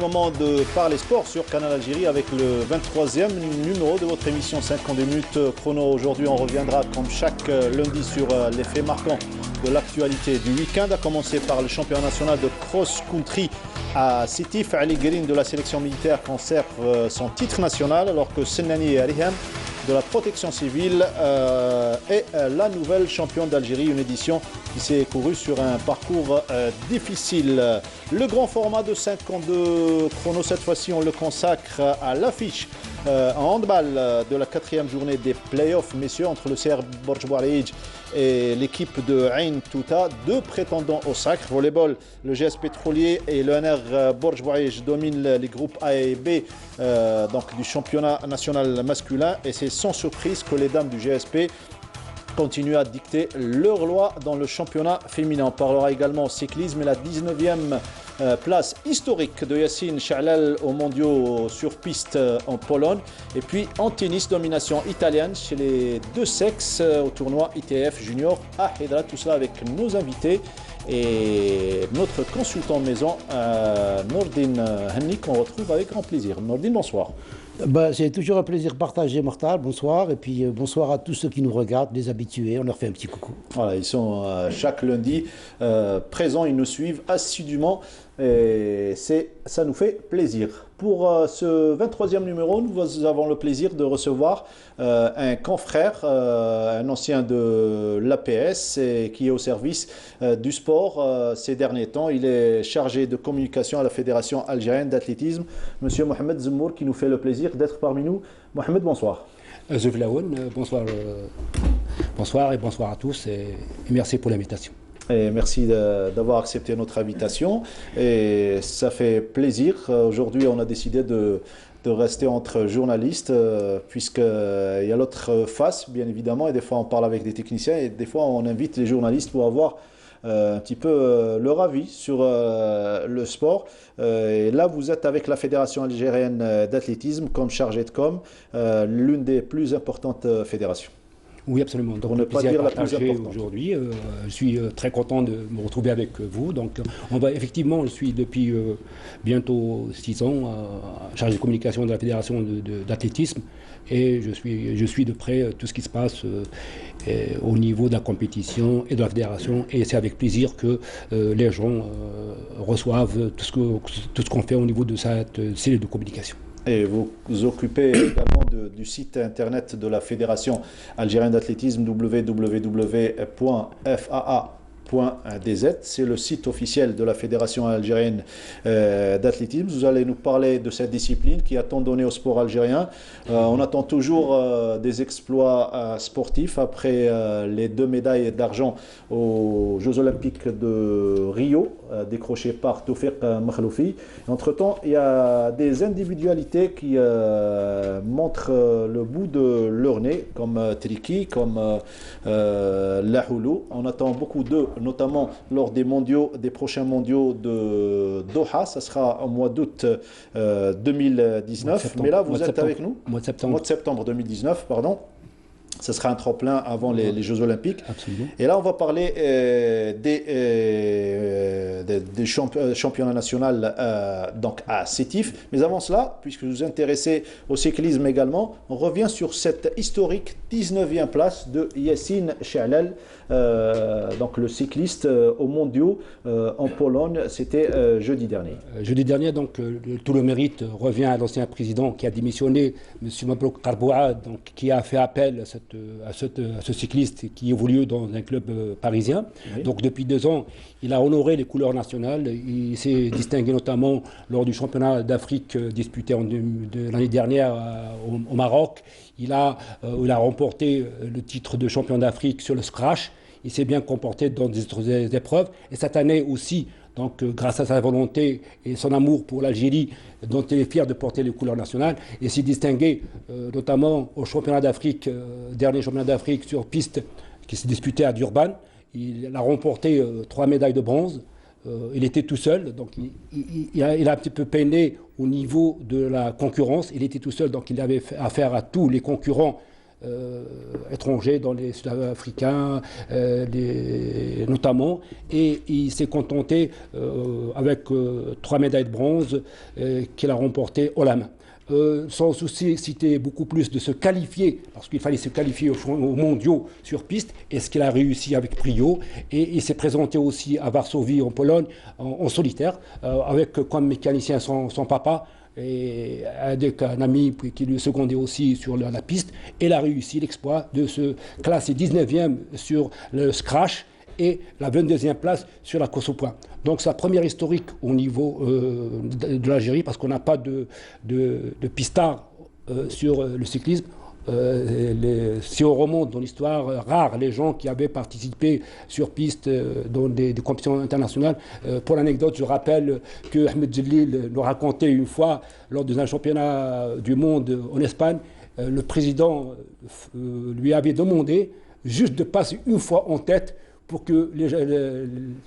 Moment de parler sport sur Canal Algérie avec le 23e numéro de votre émission 50 minutes chrono. Aujourd'hui, on reviendra comme chaque lundi sur les faits marquants de l'actualité du week-end, à commencer par le championnat national de cross-country à Sétif. Ali Guérine de la sélection militaire conserve son titre national alors que Sennani Rihan de la protection civile est la nouvelle championne d'Algérie, une édition qui s'est courue sur un parcours difficile. Le grand format de 52 chronos, cette fois-ci on le consacre à l'affiche en handball de la 4e journée des playoffs, messieurs, entre le CR Borj Bouareid et l'équipe de Ain Touta, deux prétendants au sacre. Volleyball, le GS Pétrolier et le NR Borj Bouareid dominent les groupes A et B donc du championnat national masculin, et c'est sans surprise que les dames du GSP continuent à dicter leur loi dans le championnat féminin. On parlera également au cyclisme et la 19e place historique de Yassine Cha'lal aux mondiaux sur piste en Pologne. Et puis en tennis, domination italienne chez les deux sexes au tournoi ITF Junior à Hydra. Tout cela avec nos invités et notre consultant maison, Nordine Henni, qu'on retrouve avec grand plaisir. Nordine, bonsoir. C'est toujours un plaisir partagé, Mortal. Bonsoir. Et puis bonsoir à tous ceux qui nous regardent, les habitués. On leur fait un petit coucou. Voilà, ils sont chaque lundi présents, ils nous suivent assidûment et ça nous fait plaisir. Pour ce 23e numéro, nous avons le plaisir de recevoir un confrère, un ancien de l'APS et qui est au service du sport ces derniers temps. Il est chargé de communication à la Fédération algérienne d'athlétisme, Monsieur Mohamed Zemmour, qui nous fait le plaisir d'être parmi nous. Mohamed, bonsoir. Bonsoir, bonsoir et bonsoir à tous et merci pour l'invitation. Et merci d'avoir accepté notre invitation et ça fait plaisir. Aujourd'hui, on a décidé de rester entre journalistes puisqu'il y a l'autre face, bien évidemment, et des fois on parle avec des techniciens et des fois on invite les journalistes pour avoir un petit peu leur avis sur le sport. Et là, vous êtes avec la Fédération algérienne d'athlétisme comme chargé de com, l'une des plus importantes fédérations. Oui, absolument. Donc, pour ne pas dire la plus importante. Aujourd'hui, je suis très content de me retrouver avec vous. Donc, effectivement, je suis depuis bientôt 6 ans chargé de communication de la Fédération d'athlétisme et je suis de près tout ce qui se passe au niveau de la compétition et de la fédération. Et c'est avec plaisir que les gens reçoivent tout ce qu'on fait au niveau de cette cellule de communication. Et vous vous occupez également du site internet de la Fédération algérienne d'athlétisme, www.faa.dz. C'est le site officiel de la Fédération algérienne d'athlétisme. Vous allez nous parler de cette discipline qui a tant donné au sport algérien. On attend toujours des exploits sportifs après les 2 médailles d'argent aux Jeux Olympiques de Rio, décrochées par Toufiq Makhloufi. Entre-temps, il y a des individualités qui montrent le bout de leur nez, comme Triki, comme Lahoulou. On attend beaucoup d'eux, notamment lors des prochains mondiaux de Doha. Ça sera au mois d'août 2019. Mais là, vous êtes avec nous. Mois de septembre 2019, pardon. Ce sera un tremplin avant les Jeux Olympiques. Absolument. Et là, on va parler des championnats nationaux donc à Sétif. Mais avant cela, puisque vous vous intéressez au cyclisme également, on revient sur cette historique 19e place de Yassine Cha'lal, donc le cycliste aux mondiaux en Pologne. C'était jeudi dernier. Jeudi dernier, donc tout le mérite revient à l'ancien président qui a démissionné, M. Mabrouk Karboua, donc qui a fait appel à ce cycliste qui évolue dans un club parisien. Oui. Donc depuis 2 ans, il a honoré les couleurs nationales. Il s'est distingué notamment lors du championnat d'Afrique disputé l'année dernière au Maroc. Il a remporté le titre de champion d'Afrique sur le scratch. Il s'est bien comporté dans des autres épreuves. Et cette année aussi, donc, grâce à sa volonté et son amour pour l'Algérie, dont il est fier de porter les couleurs nationales, il s'est distingué notamment au championnat d'Afrique, dernier championnat d'Afrique sur piste qui s'est disputé à Durban. Il a remporté 3 médailles de bronze. Il était tout seul, donc il a un petit peu peiné au niveau de la concurrence. Il était tout seul, donc il avait affaire à tous les concurrents étrangers, dans les Sud-Africains notamment, et il s'est contenté avec 3 médailles de bronze qu'il a remportées haut la main. Sans souci, c'était beaucoup plus de se qualifier, parce qu'il fallait se qualifier aux mondiaux sur piste, et ce qu'il a réussi avec brio. Et il s'est présenté aussi à Varsovie, en Pologne, en solitaire, avec comme mécanicien son papa, et avec un ami qui lui secondait aussi sur la piste. Et il a réussi l'exploit de se classer 19e sur le scratch, et la 22e place sur la course au point. Donc sa première historique au niveau de l'Algérie, parce qu'on n'a pas de pistard sur le cyclisme. Si on remonte dans l'histoire, rare les gens qui avaient participé sur piste dans des compétitions internationales. Pour l'anecdote, je rappelle que Ahmed Djelil nous racontait une fois, lors d'un championnat du monde en Espagne, le président lui avait demandé juste de passer une fois en tête pour que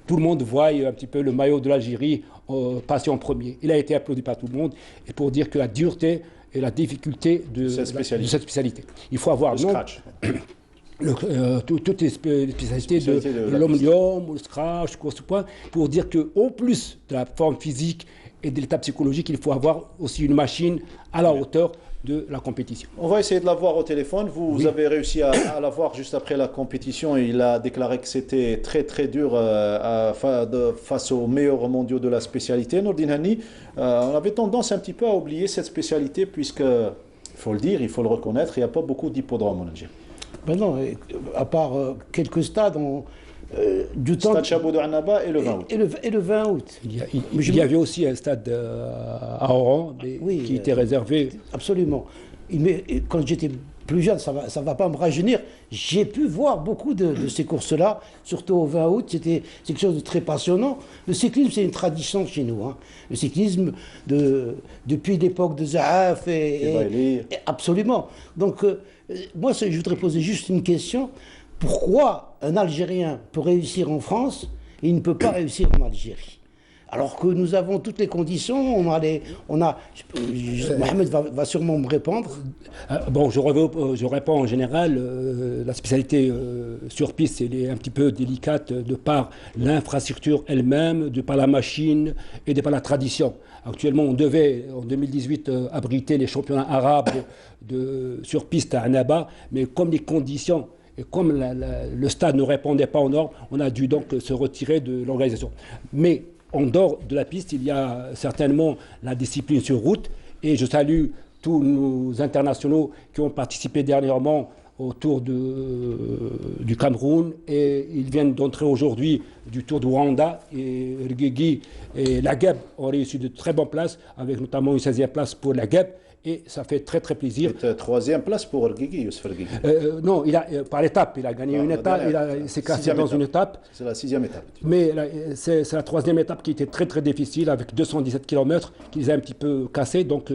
tout le monde voie un petit peu le maillot de l'Algérie passer en premier. Il a été applaudi par tout le monde, et pour dire que la dureté et la difficulté de cette spécialité. Il faut avoir toutes les spécialités de l'omnium, le scratch, course au point, pour dire qu'au plus de la forme physique et de l'état psychologique, il faut avoir aussi une machine à la hauteur de la compétition. On va essayer de l'avoir au téléphone. Vous avez réussi à l'avoir juste après la compétition. Il a déclaré que c'était très très dur face aux meilleurs mondiaux de la spécialité. Nourdine Hani, on avait tendance un petit peu à oublier cette spécialité, puisque, il faut le dire, il faut le reconnaître, il n'y a pas beaucoup d'hippodromes en Algérie. Ben non, à part quelques stades, du temps. Stade Chabot de Annaba et le 20 août. Et le 20 août. Il y avait aussi un stade à Oran qui était réservé. Absolument. Mais quand j'étais plus jeune, ça va pas me rajeunir, j'ai pu voir beaucoup de ces courses-là, surtout au 20 août. C'est quelque chose de très passionnant. Le cyclisme, c'est une tradition chez nous. Hein. Le cyclisme, depuis l'époque de Zahaf et absolument. Donc, moi, je voudrais poser juste une question. Pourquoi un Algérien peut réussir en France et il ne peut pas réussir en Algérie? Alors que nous avons toutes les conditions, Mohamed va sûrement me répondre. Bon, je réponds en général. La spécialité sur piste, elle est un petit peu délicate de par l'infrastructure elle-même, de par la machine et de par la tradition. Actuellement, on devait, en 2018, abriter les championnats arabes sur piste à Annaba, mais comme les conditions et comme le stade ne répondait pas aux normes, on a dû donc se retirer de l'organisation. Mais en dehors de la piste, il y a certainement la discipline sur route, et je salue tous nos internationaux qui ont participé dernièrement au Tour du Cameroun, et ils viennent d'entrer aujourd'hui du Tour du Rwanda, et Rugegi et Lageb ont réussi de très bonnes places, avec notamment une 16e place pour Lageb. Et ça fait très très plaisir. C'est 3e place pour Rugegi, Youssef Rugegi. Non, par étape, il a gagné une étape, il s'est cassé dans une étape. C'est la 6e étape. Mais c'est la 3e étape qui était très très difficile, avec 217 km, qui les a un petit peu cassés. Donc,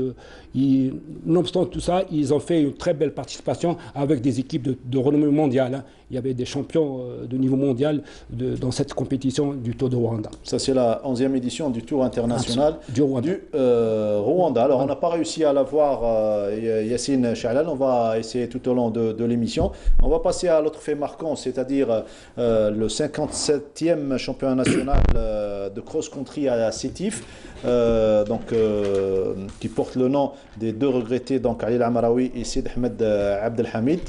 nonobstant tout ça, ils ont fait une très belle participation avec des équipes de renommée mondiale. Hein. Il y avait des champions de niveau mondial dans cette compétition du Tour de Rwanda. Ça, c'est la 11e édition du Tour international du Rwanda. Rwanda. Alors, on n'a pas réussi à l'avoir, Yassine Chahlal. On va essayer tout au long de l'émission. On va passer à l'autre fait marquant, c'est-à-dire le 57e championnat national de cross-country à Sétif, qui porte le nom des deux regrettés, donc Ali Amaraoui et Sid Ahmed Abdelhamid,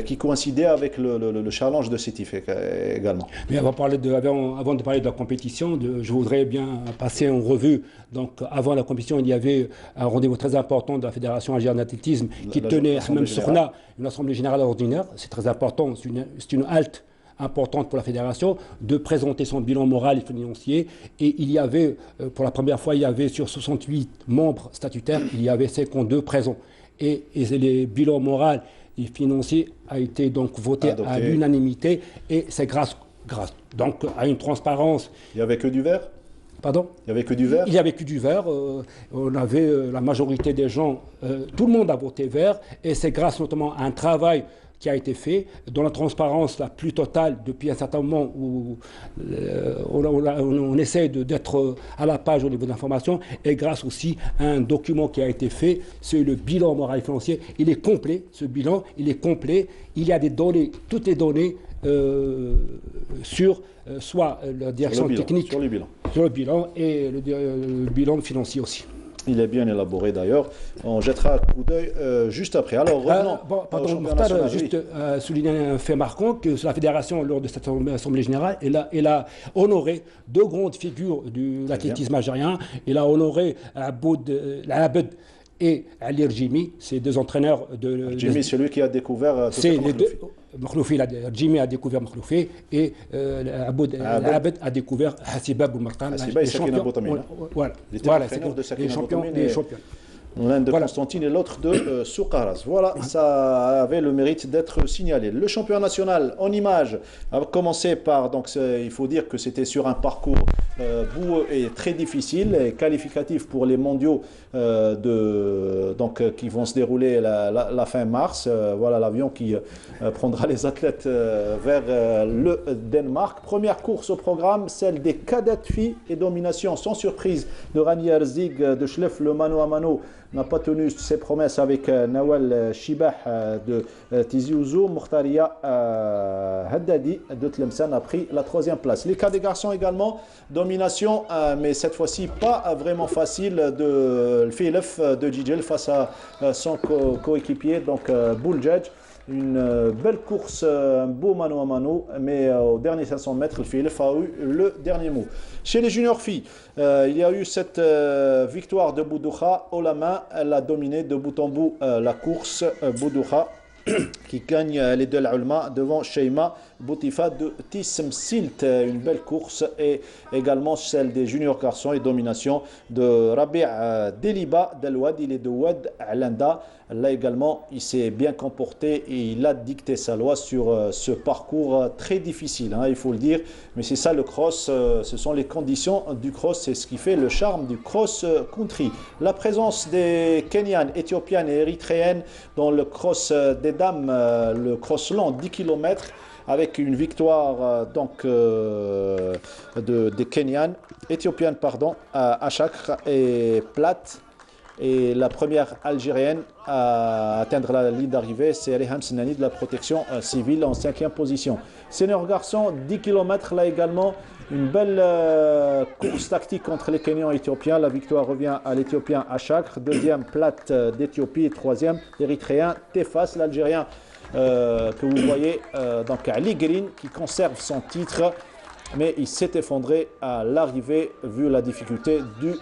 qui coïncidaient avec le challenge de Sétif également. Mais avant de parler de la compétition, je voudrais bien passer en revue. Donc, avant la compétition, il y avait un rendez-vous très important de la Fédération algérienne d'athlétisme qui tenait même Sourna, une assemblée générale ordinaire. C'est très important, c'est une halte importante pour la fédération, de présenter son bilan moral et financier. Et il y avait, pour la première fois, il y avait sur 68 membres statutaires, il y avait 52 présents. Et les bilans moraux et financiers a été donc voté à l'unanimité, et c'est grâce donc à une transparence. Il n'y avait que du vert? Pardon? Il n'y avait que du vert? Il n'y avait que du vert. On avait la majorité des gens, tout le monde a voté vert, et c'est grâce notamment à un travail qui a été fait, dans la transparence la plus totale depuis un certain moment où on essaie d'être à la page au niveau de l'information, et grâce aussi à un document qui a été fait, c'est le bilan moral et financier. Il est complet, ce bilan, il est complet. Il y a des données, toutes les données sur soit la direction technique, sur le bilan et le bilan financier aussi. Il est bien élaboré d'ailleurs. On jettera un coup d'œil juste après. Alors revenons au championnat national. Juste souligner un fait marquant que la fédération, lors de cette assemblée générale, elle a honoré deux grandes figures de l'athlétisme algérien. Elle a honoré Abed et Ali Rjimi, c'est deux entraîneurs de... Rjimi, c'est lui qui a découvert... C'est les deux. Rjimi a découvert Makhloufi et Abed a découvert Hassiba Boumartan. Hassiba et Sakina Boutamine. Voilà, c'est les champions. L'un de Constantine et l'autre de Soukaras. Voilà, ça avait le mérite d'être signalé. Le championnat national en images a commencé par, donc il faut dire que c'était sur un parcours boueux et très difficile et qualificatif pour les mondiaux qui vont se dérouler la fin mars. Voilà l'avion qui prendra les athlètes vers le Danemark. Première course au programme, celle des cadettes filles et domination sans surprise de Rani Herzig de Schleff, le mano à mano n'a pas tenu ses promesses avec Nawal Shibah de Tizi Ouzou. Mokhtaria Haddadi de Tlemcen a pris la 3e place. Les cas des garçons également, domination, mais cette fois-ci pas vraiment facile de Filef de Djidjel face à son coéquipier, donc Bouldjedj. Une belle course, un beau mano à mano, mais au dernier 500 mètres, le Filef a eu le dernier mot. Chez les juniors filles, il y a eu cette victoire de Boudouha haut la main. Elle a dominé de bout en bout la course. Boudouha qui gagne les deux l'Ulma devant Sheima Boutifa de Tissem Silt. Une belle course, et également celle des juniors garçons et domination de Rabi' Deliba d'Al-Wad. Il est de Wad Alanda. Là également, il s'est bien comporté et il a dicté sa loi sur ce parcours très difficile, il faut le dire. Mais c'est ça le cross, ce sont les conditions du cross, c'est ce qui fait le charme du cross country. La présence des Kenyanes, Éthiopiennes et Érythréennes dans le cross des dames, le cross long 10 km, avec une victoire des Kenyanes, Éthiopiennes à Chakra et Plate. Et la première algérienne à atteindre la ligne d'arrivée, c'est Reham Senani de la protection civile en 5e position. Senior garçon, 10 km, là également, une belle course tactique entre les Kenyans et Éthiopiens. La victoire revient à l'Éthiopien Achakr, 2e Plate d'Éthiopie et 3e l'Érythréen Tefas, l'Algérien que vous voyez, donc Ali Green qui conserve son titre. Mais il s'est effondré à l'arrivée vu la difficulté du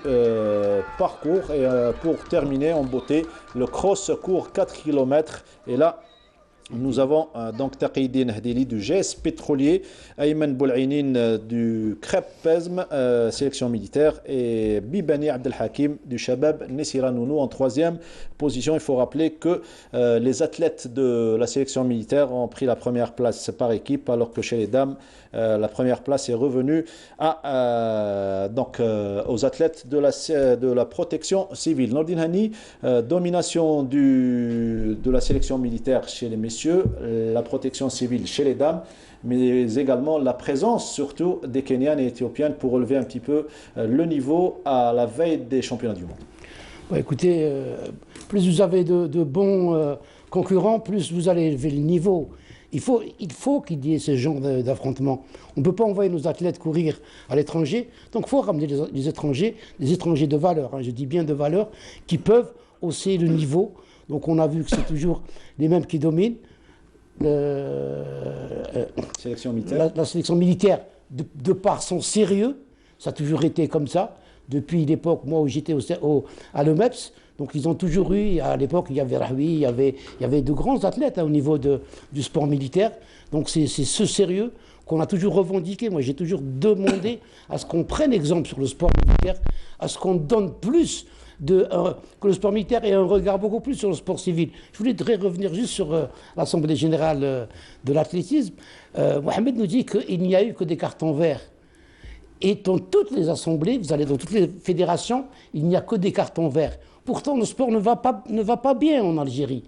parcours. Et pour terminer en beauté, le cross court 4 km. Et là, nous avons donc Taqiyuddin Hdili du GS Pétrolier, Ayman Boulaïnin du Crêpe Pezm, sélection militaire, et Bibani Abdelhakim du Shabab Nessira Nounou en 3e position. Il faut rappeler que les athlètes de la sélection militaire ont pris la première place par équipe, alors que chez les dames, la première place est revenue aux athlètes de la protection civile. Nordin Hani, domination de la sélection militaire chez les messieurs, la protection civile chez les dames, mais également la présence surtout des Kenyanes et Éthiopiennes pour relever un petit peu le niveau à la veille des championnats du monde. Ouais, écoutez, plus vous avez de bons concurrents, plus vous allez élever le niveau. Il faut qu'il y ait ce genre d'affrontement. On ne peut pas envoyer nos athlètes courir à l'étranger, donc il faut ramener des étrangers de valeur, je dis bien de valeur, qui peuvent hausser le niveau. Donc on a vu que c'est toujours les mêmes qui dominent. Sélection militaire. La sélection militaire, de par son sérieux, ça a toujours été comme ça, depuis l'époque, moi, où j'étais à l'EMEPS. Donc ils ont toujours eu, à l'époque, il y avait Rahoui, il y avait de grands athlètes au niveau du sport militaire. Donc c'est ce sérieux qu'on a toujours revendiqué. Moi, j'ai toujours demandé à ce qu'on prenne exemple sur le sport militaire, à ce qu'on donne plus que le sport militaire ait un regard beaucoup plus sur le sport civil. Je voudrais revenir juste sur l'Assemblée générale de l'athlétisme. Mohamed nous dit qu'il n'y a eu que des cartons verts. Et dans toutes les assemblées, vous allez dans toutes les fédérations, il n'y a que des cartons verts. Pourtant, le sport ne va pas bien en Algérie.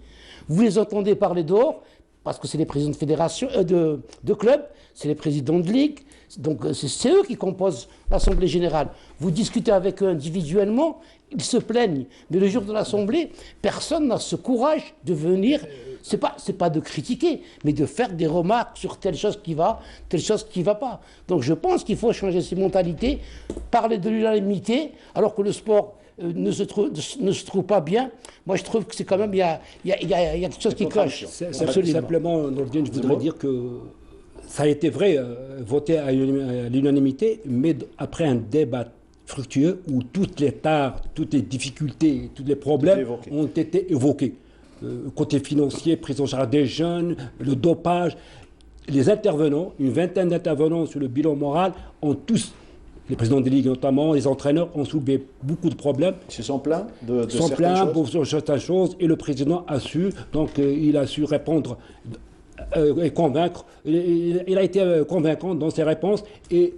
Vous les entendez parler dehors, parce que c'est les présidents de fédération, de clubs, c'est les présidents de ligue, donc c'est eux qui composent l'Assemblée générale. Vous discutez avec eux individuellement, ils se plaignent. Mais le jour de l'Assemblée, personne n'a ce courage de venir, c'est pas de critiquer, mais de faire des remarques sur telle chose qui va, telle chose qui ne va pas. Donc je pense qu'il faut changer ces mentalités, parler de l'unanimité, alors que le sport ne se trouve pas bien. Moi, je trouve que c'est quand même, il y a quelque chose qui cloche. Simplement, Nordine, je voudrais dire que ça a été vrai, voté à l'unanimité, mais après un débat fructueux où toutes les tares, toutes les difficultés, tous les problèmes ont été évoqués. Côté financier, prise en charge des jeunes, le dopage. Les intervenants, une vingtaine d'intervenants sur le bilan moral, ont tous, les présidents des ligues notamment, les entraîneurs, ont soulevé beaucoup de problèmes. Ils se sont plaints de certaines choses, et le président a su, donc il a su répondre et convaincre. Il a été convaincant dans ses réponses, et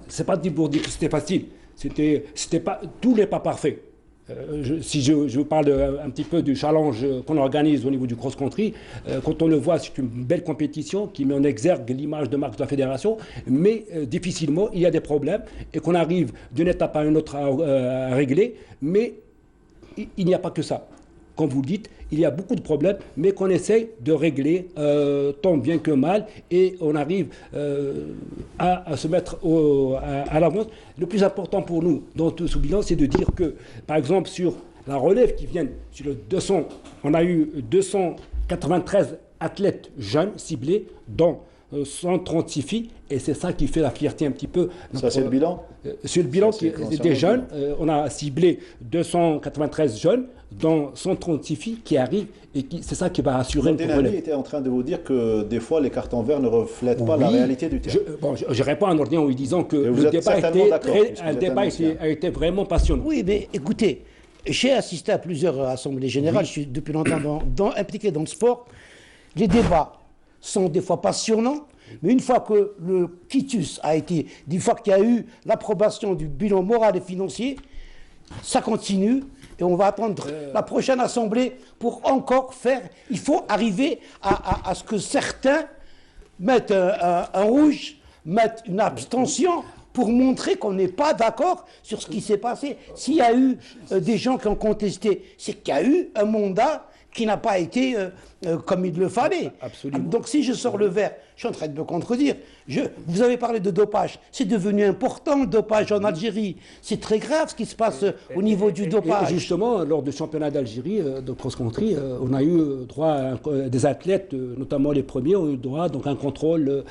c'est pas dit pour dire que c'était facile. C'était pas, tout n'est pas parfait. Si je vous parle un petit peu du challenge qu'on organise au niveau du cross-country, quand on le voit, c'est une belle compétition qui met en exergue l'image de marque de la fédération, mais difficilement, il y a des problèmes et qu'on arrive d'une étape à une autre à régler, mais il n'y a pas que ça. Comme vous le dites, il y a beaucoup de problèmes, mais qu'on essaye de régler tant bien que mal, et on arrive à se mettre à l'avance. Le plus important pour nous dans tout ce bilan, c'est de dire que, par exemple, sur la relève qui vient, sur le 200, on a eu 293 athlètes jeunes ciblés, dont 136 filles, et c'est ça qui fait la fierté un petit peu. Ça, c'est le bilan. Sur le bilan des jeunes, on a ciblé 293 jeunes, dont 136 filles qui arrivent, et c'est ça qui va assurer le relais. Denali était en train de vous dire que des fois les cartons verts ne reflètent pas la réalité du terrain. Je réponds à Nordien en lui disant que le débat a été vraiment passionnant. Oui, mais écoutez, j'ai assisté à plusieurs assemblées générales, je suis depuis longtemps impliqué dans le sport. Les débats sont des fois passionnants, mais une fois que le quitus a été, une fois qu'il y a eu l'approbation du bilan moral et financier, ça continue, et on va attendre la prochaine assemblée pour encore faire. Il faut arriver à ce que certains mettent un rouge, mettent une abstention, pour montrer qu'on n'est pas d'accord sur ce qui s'est passé. S'il y a eu des gens qui ont contesté, c'est qu'il y a eu un mandat qui n'a pas été comme il le fallait. Absolument. Donc si je sors le vert, je suis en train de me contredire. Vous avez parlé de dopage. C'est devenu important le dopage en Algérie. C'est très grave ce qui se passe au niveau du dopage. Et justement, lors du championnat d'Algérie de cross-country, on a eu droit des athlètes, notamment les premiers, ont eu droit donc un contrôle.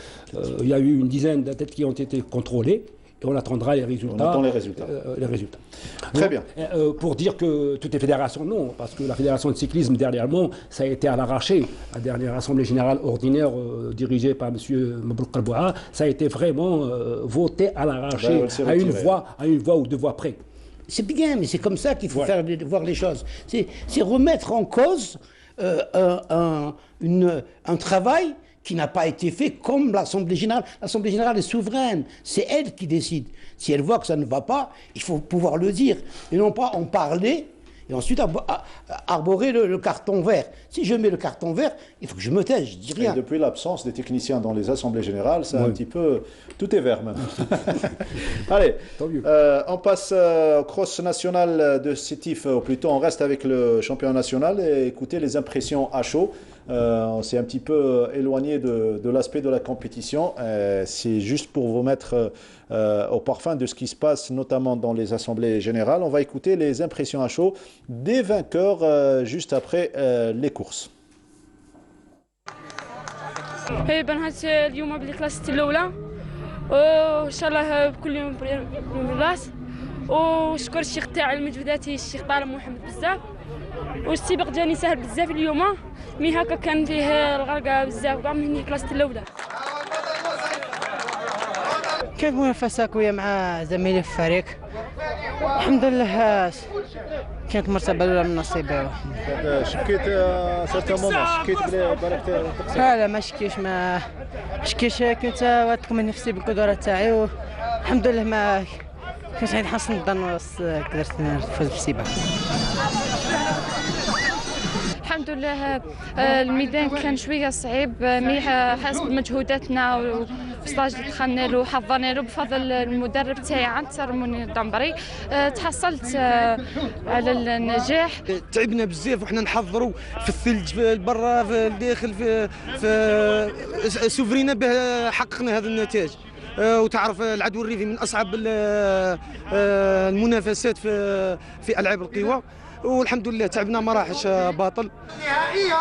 Il y a eu une dizaine d'athlètes qui ont été contrôlés. Et on attendra les résultats. On attend les résultats. Très bien. Pour dire que toutes les fédérations, non, parce que la fédération de cyclisme, dernièrement, ça a été à l'arraché. La dernière assemblée générale ordinaire dirigée par M. Mabrouk Karboua, ça a été vraiment voté à l'arraché, à une voix ou deux voix près. C'est bien, mais c'est comme ça qu'il faut voir les choses. C'est remettre en cause un travail qui n'a pas été fait comme l'Assemblée générale. L'Assemblée générale est souveraine, c'est elle qui décide. Si elle voit que ça ne va pas, il faut pouvoir le dire, et non pas en parler, et ensuite arborer le carton vert. Si je mets le carton vert, il faut que je me taise, je dis rien. Et depuis l'absence des techniciens dans les assemblées générales, c'est un petit peu... Tout est vert maintenant. Allez, on passe au cross national de Sétif, ou plutôt on reste avec le championnat national, et écoutez les impressions à chaud. On s'est un petit peu éloigné de l'aspect de la compétition. C'est juste pour vous mettre au parfum de ce qui se passe, notamment dans les assemblées générales. On va écouter les impressions à chaud des vainqueurs juste après les courses. بنهات اليوم بالكلاس الاولى وان شاء الله بكل يوم بالراس وشكر الشيخ تاع المجهوداتي الشيخ طارق محمد بزاف والسباق جاني سهل بزاف اليوم مي هكا كان فيه الغرقه بزاف كاع من الكلاس الاولى كانت منافسه قويه مع زميلي في الفريق الحمد لله كانت مرتبه الاولى من نصيبي شكيت سيرتان مومون شكيت بالك لا ما شكيتش كنت واثق من نفسي بالقدرات تاعي والحمد لله ما كنت غادي نحسن الظن قدرت نفوز بالسباق الحمد الحمد لله الميدان كان شويه صعيب مي حسب مجهوداتنا والستاج اللي دخلنا له وحضرنا له بفضل المدرب تاعي عنتر منير الدمبري تحصلت على النجاح. تعبنا بزاف وحنا نحضروا في الثلج في برا في الداخل في سوفرينا به حققنا هذا النتاج. وتعرف العدو الريفي من اصعب المنافسات في العاب القوى، والحمد لله تعبنا ما راحش باطل. نهائيه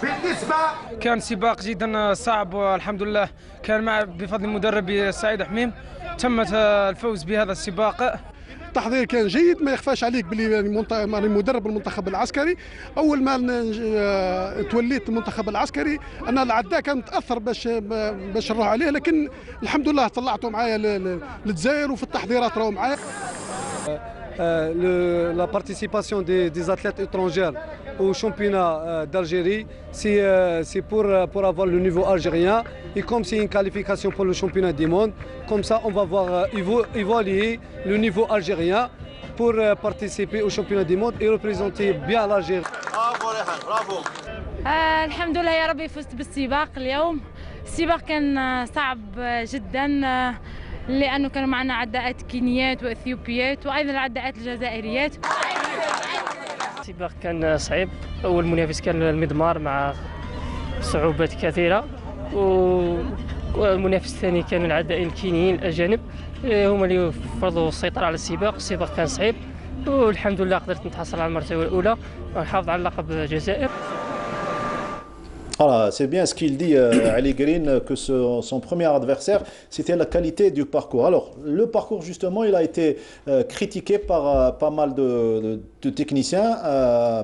بالنسبه كان سباق جدا صعب والحمد لله كان بفضل المدرب سعيد حميم تمت الفوز بهذا السباق. التحضير كان جيد، ما يخفاش عليك بلي مدرب المنتخب العسكري. اول ما توليت المنتخب العسكري انا العداء كان متاثر باش نروح عليه، لكن الحمد لله طلعته معايا للجزائر وفي التحضيرات راهو معايا. La participation des athlètes étrangers au championnat d'Algérie, c'est pour avoir le niveau algérien. Et comme c'est une qualification pour le championnat du monde, comme ça on va voir évaluer le niveau algérien pour participer au championnat du monde et représenter bien l'Algérie. برافو ريحان برافو. الحمد لله يا ربي فزت بالسباق اليوم. السباق كان صعب جدا لأنه كانوا معنا عداءات كينيات وإثيوبيات وأيضا العداءات الجزائريات. السباق كان صعيب، أول منافس كان المضمار مع صعوبات كثيرة، والمنافس الثاني كان العدائين الكينيين الأجانب هما اللي فرضوا السيطرة على السباق. السباق كان صعيب والحمد لله قدرت نتحصل على المرتبة الأولى ونحافظ على لقب الجزائر. Voilà, c'est bien ce qu'il dit, Ali Green, que son premier adversaire, c'était la qualité du parcours. Alors, le parcours, justement, il a été critiqué par pas mal de techniciens.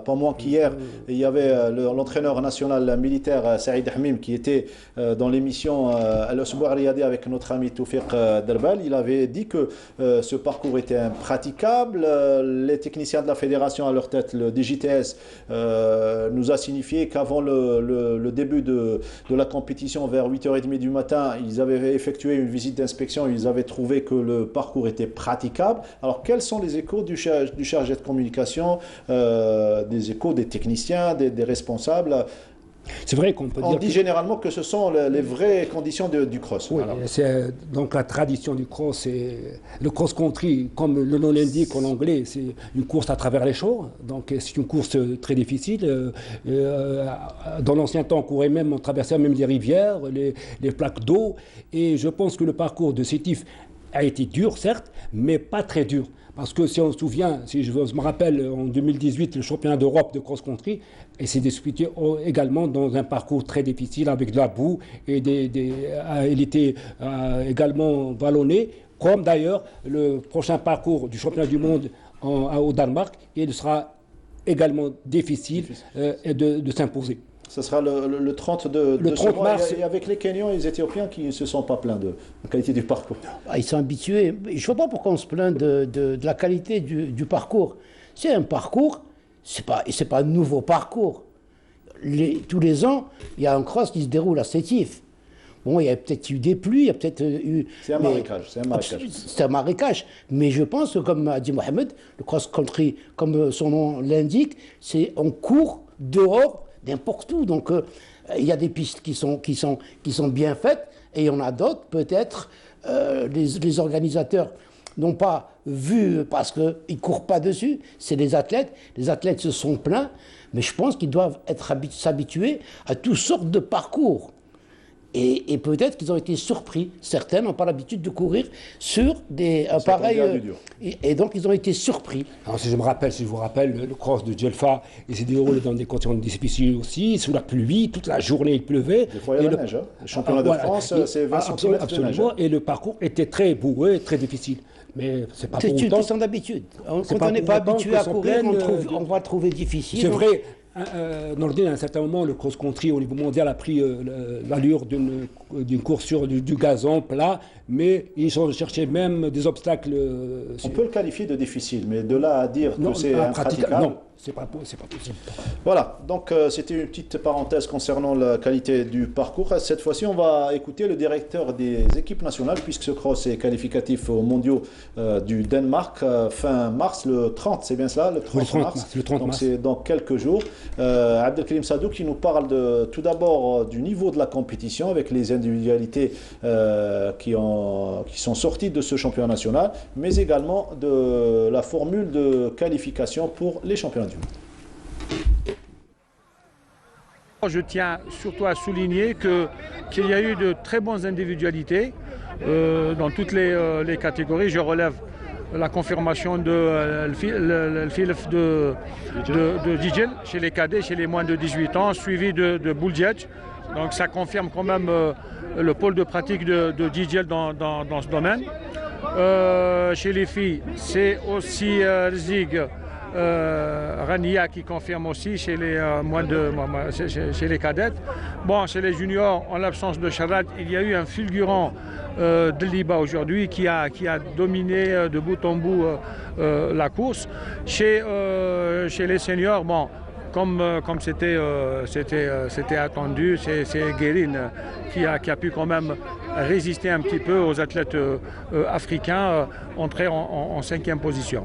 Pas moins qu'hier, il y avait l'entraîneur national militaire, Saïd Hamim, qui était dans l'émission Al-Usbou' Riyadi avec notre ami Toufiq Derbal. Il avait dit que ce parcours était impraticable. Les techniciens de la fédération, à leur tête, le DJTS, nous a signifié qu'avant le début de la compétition, vers 8h30 du matin, ils avaient effectué une visite d'inspection, ils avaient trouvé que le parcours était praticable. Alors quels sont les échos du chargé de communication, des échos des techniciens, des responsables? C'est vrai qu'on peut dire. On dit généralement que ce sont les vraies conditions du cross. Oui, c'est donc la tradition du cross. Le cross-country, comme le nom l'indique en anglais, c'est une course à travers les champs. Donc c'est une course très difficile. Dans l'ancien temps, on courait même, on traversait même des rivières, les plaques d'eau. Et je pense que le parcours de Sétif a été dur, certes, mais pas très dur. Parce que si on se souvient, si je me rappelle, en 2018, le championnat d'Europe de cross-country, et s'est disputé également dans un parcours très difficile avec de la boue, et il était également vallonné, comme d'ailleurs le prochain parcours du championnat du monde au Danemark, il sera également difficile de s'imposer. Ce sera le 30 mars. Et avec les Kenyans et les Éthiopiens qui ne se sont pas plaints de la qualité du parcours. Ils sont habitués. Je ne vois pas pourquoi on se plaint de la qualité du parcours. C'est un parcours, c'est pas un nouveau parcours. Tous les ans, il y a un cross qui se déroule à Sétif. Bon, il y a peut-être eu des pluies, il y a peut-être eu... C'est un marécage. C'est un marécage. Mais je pense que, comme a dit Mohamed, le cross-country, comme son nom l'indique, c'est on court dehors n'importe où. Donc, il y a des pistes qui sont bien faites et il y en a d'autres, peut-être, les organisateurs n'ont pas vu parce qu'ils ne courent pas dessus. C'est les athlètes. Les athlètes se sont plaints, mais je pense qu'ils doivent s'habituer à toutes sortes de parcours. Et peut-être qu'ils ont été surpris. Certains n'ont pas l'habitude de courir sur des appareils. Et donc, ils ont été surpris. Alors, si je vous rappelle, le cross de Djelfa, il s'est déroulé dans des conditions difficiles aussi, sous la pluie, toute la journée il pleuvait. Des fois, il y a la neige. Le championnat de France, c'est 20 cm de neige. Et le parcours était très boueux, très difficile. Mais c'est pas pour autant... C'est une question d'habitude. Quand on n'est pas habitué à courir, on va le trouver difficile. C'est vrai. Nordine, à un certain moment, le cross-country au niveau mondial a pris l'allure d'une course sur du gazon plat, mais ils cherchaient même des obstacles. On peut le qualifier de difficile, mais de là à dire que c'est impraticable. Non, c'est pas possible. Voilà, donc c'était une petite parenthèse concernant la qualité du parcours. Cette fois-ci, on va écouter le directeur des équipes nationales, puisque ce cross est qualificatif aux mondiaux du Danemark fin mars, le 30, c'est bien cela, le 30 mars. Le 30 donc mars. c'est dans quelques jours. Abdelkarim Sadou qui nous parle tout d'abord du niveau de la compétition avec les individualités qui sont sorties de ce championnat national, mais également de la formule de qualification pour les championnats du monde. Je tiens surtout à souligner qu'il y a eu de très bonnes individualités dans toutes les catégories. Je relève la confirmation de Filf de Dijel chez les cadets, chez les moins de 18 ans, suivi de Bouldietch. Donc ça confirme quand même le pôle de pratique de Dijel dans ce domaine. Chez les filles, c'est aussi Rzig Rania qui confirme aussi chez les chez les cadettes. Bon, chez les juniors, en l'absence de Charad, il y a eu un fulgurant de Liba aujourd'hui qui a dominé de bout en bout la course. Chez les seniors, bon, comme c'était attendu, c'est Guérin qui a pu quand même résister un petit peu aux athlètes africains, entrer en 5e position.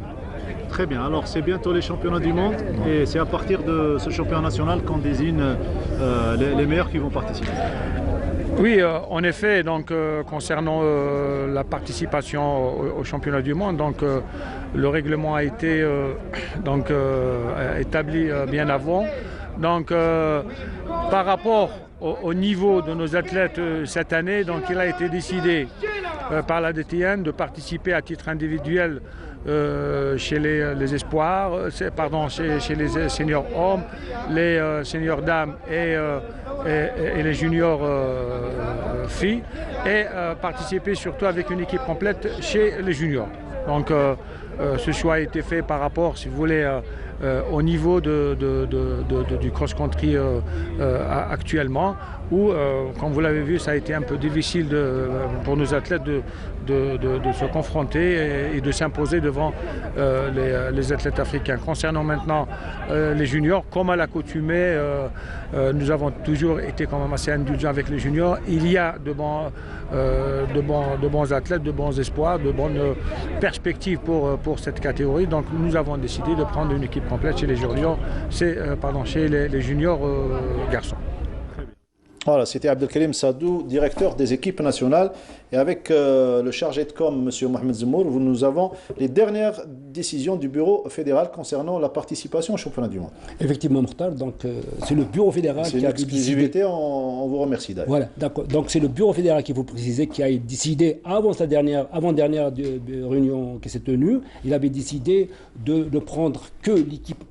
Très bien, alors c'est bientôt les championnats du monde et c'est à partir de ce championnat national qu'on désigne les meilleurs qui vont participer. Oui, en effet, donc concernant la participation au championnat du monde, donc le règlement a été établi bien avant. Donc par rapport au niveau de nos athlètes cette année, donc il a été décidé par la DTN de participer à titre individuel chez les espoirs, chez les seniors hommes, les seniors dames et les juniors filles, et participer surtout avec une équipe complète chez les juniors. Donc ce choix a été fait par rapport, si vous voulez, au niveau du cross-country actuellement, où, comme vous l'avez vu, ça a été un peu difficile pour nos athlètes de se confronter et de s'imposer devant les athlètes africains. Concernant maintenant les juniors, comme à l'accoutumée, nous avons toujours été quand même assez indulgents avec les juniors. Il y a de bons athlètes, de bons espoirs, de bonnes perspectives pour cette catégorie. Donc nous avons décidé de prendre une équipe complète chez les juniors, chez les juniors garçons. Voilà, c'était Abdelkarim Sadou, directeur des équipes nationales. Et avec le chargé de com, M. Mohamed Zemour, nous avons les dernières décisions du bureau fédéral concernant la participation au championnat du monde. Effectivement, Mokhtar, donc c'est le bureau fédéral qui a décidé. On vous remercie d'ailleurs. Voilà, d'accord. Donc c'est le bureau fédéral qu'il faut préciser qui a décidé avant-dernière réunion qui s'est tenue. Il avait décidé de prendre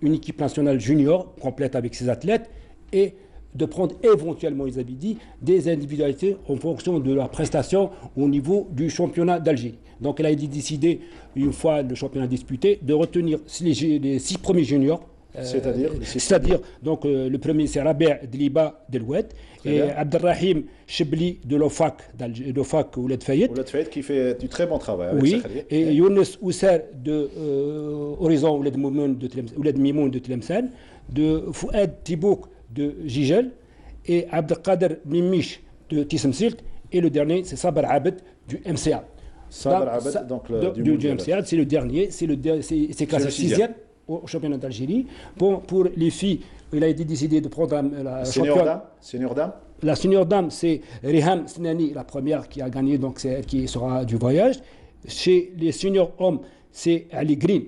une équipe nationale junior complète avec ses athlètes et de prendre éventuellement, ils avaient dit, des individualités en fonction de leur prestation au niveau du championnat d'Algérie. Donc elle a été décidée, une fois le championnat disputé, de retenir les 6 premiers juniors. C'est-à-dire, donc le premier c'est Rabia Dliba Delouet et Abdelrahim Chebli de l'OFAC Ouled Fayed. Ouled Fayed qui fait du très bon travail. Oui, et Younes Ousser de Horizon Ouled Mimoun de Tlemcen, de Fouad Tibouk de Jijel et Abdelkader Mimish de Tissemsilt, et le dernier c'est Sabar Abed du MCA. Sabar Abed, donc du MCA, c'est le dernier, c'est classé 6e au championnat d'Algérie. Bon, pour les filles, il a été décidé de prendre la senior dame. La senior dame, c'est Riham Snani, la première qui a gagné, donc c'est elle qui sera du voyage. Chez les seniors hommes, c'est Ali Green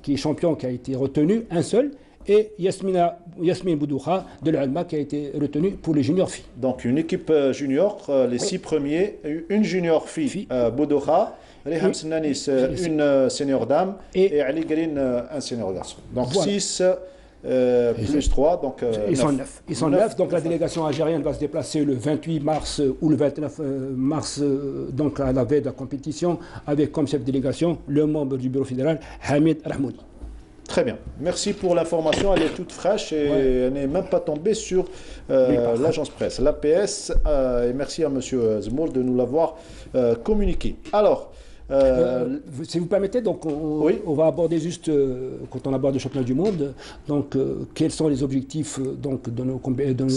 qui est champion, qui a été retenu, un seul. Et Yasmine Boudouha de l'Alma qui a été retenue pour les juniors filles. Donc une équipe junior, les 6 premiers, une junior fille, Boudouha, Riham Snanis, une senior dame, et Ali Green, un senior garçon. Donc 6 plus 3, donc ils sont 9. Ils sont 9, donc la délégation algérienne va se déplacer le 28 mars ou le 29 mars, donc à la veille de la compétition, avec comme chef de délégation le membre du bureau fédéral, Hamid Rahmouni. Très bien. Merci pour l'information. Elle est toute fraîche et elle n'est même pas tombée sur l'agence presse, l'APS. Et merci à M. Zemour de nous l'avoir communiqué. Alors, Si vous permettez, donc on va aborder juste, quand on aborde le championnat du monde, donc quels sont les objectifs donc, de nos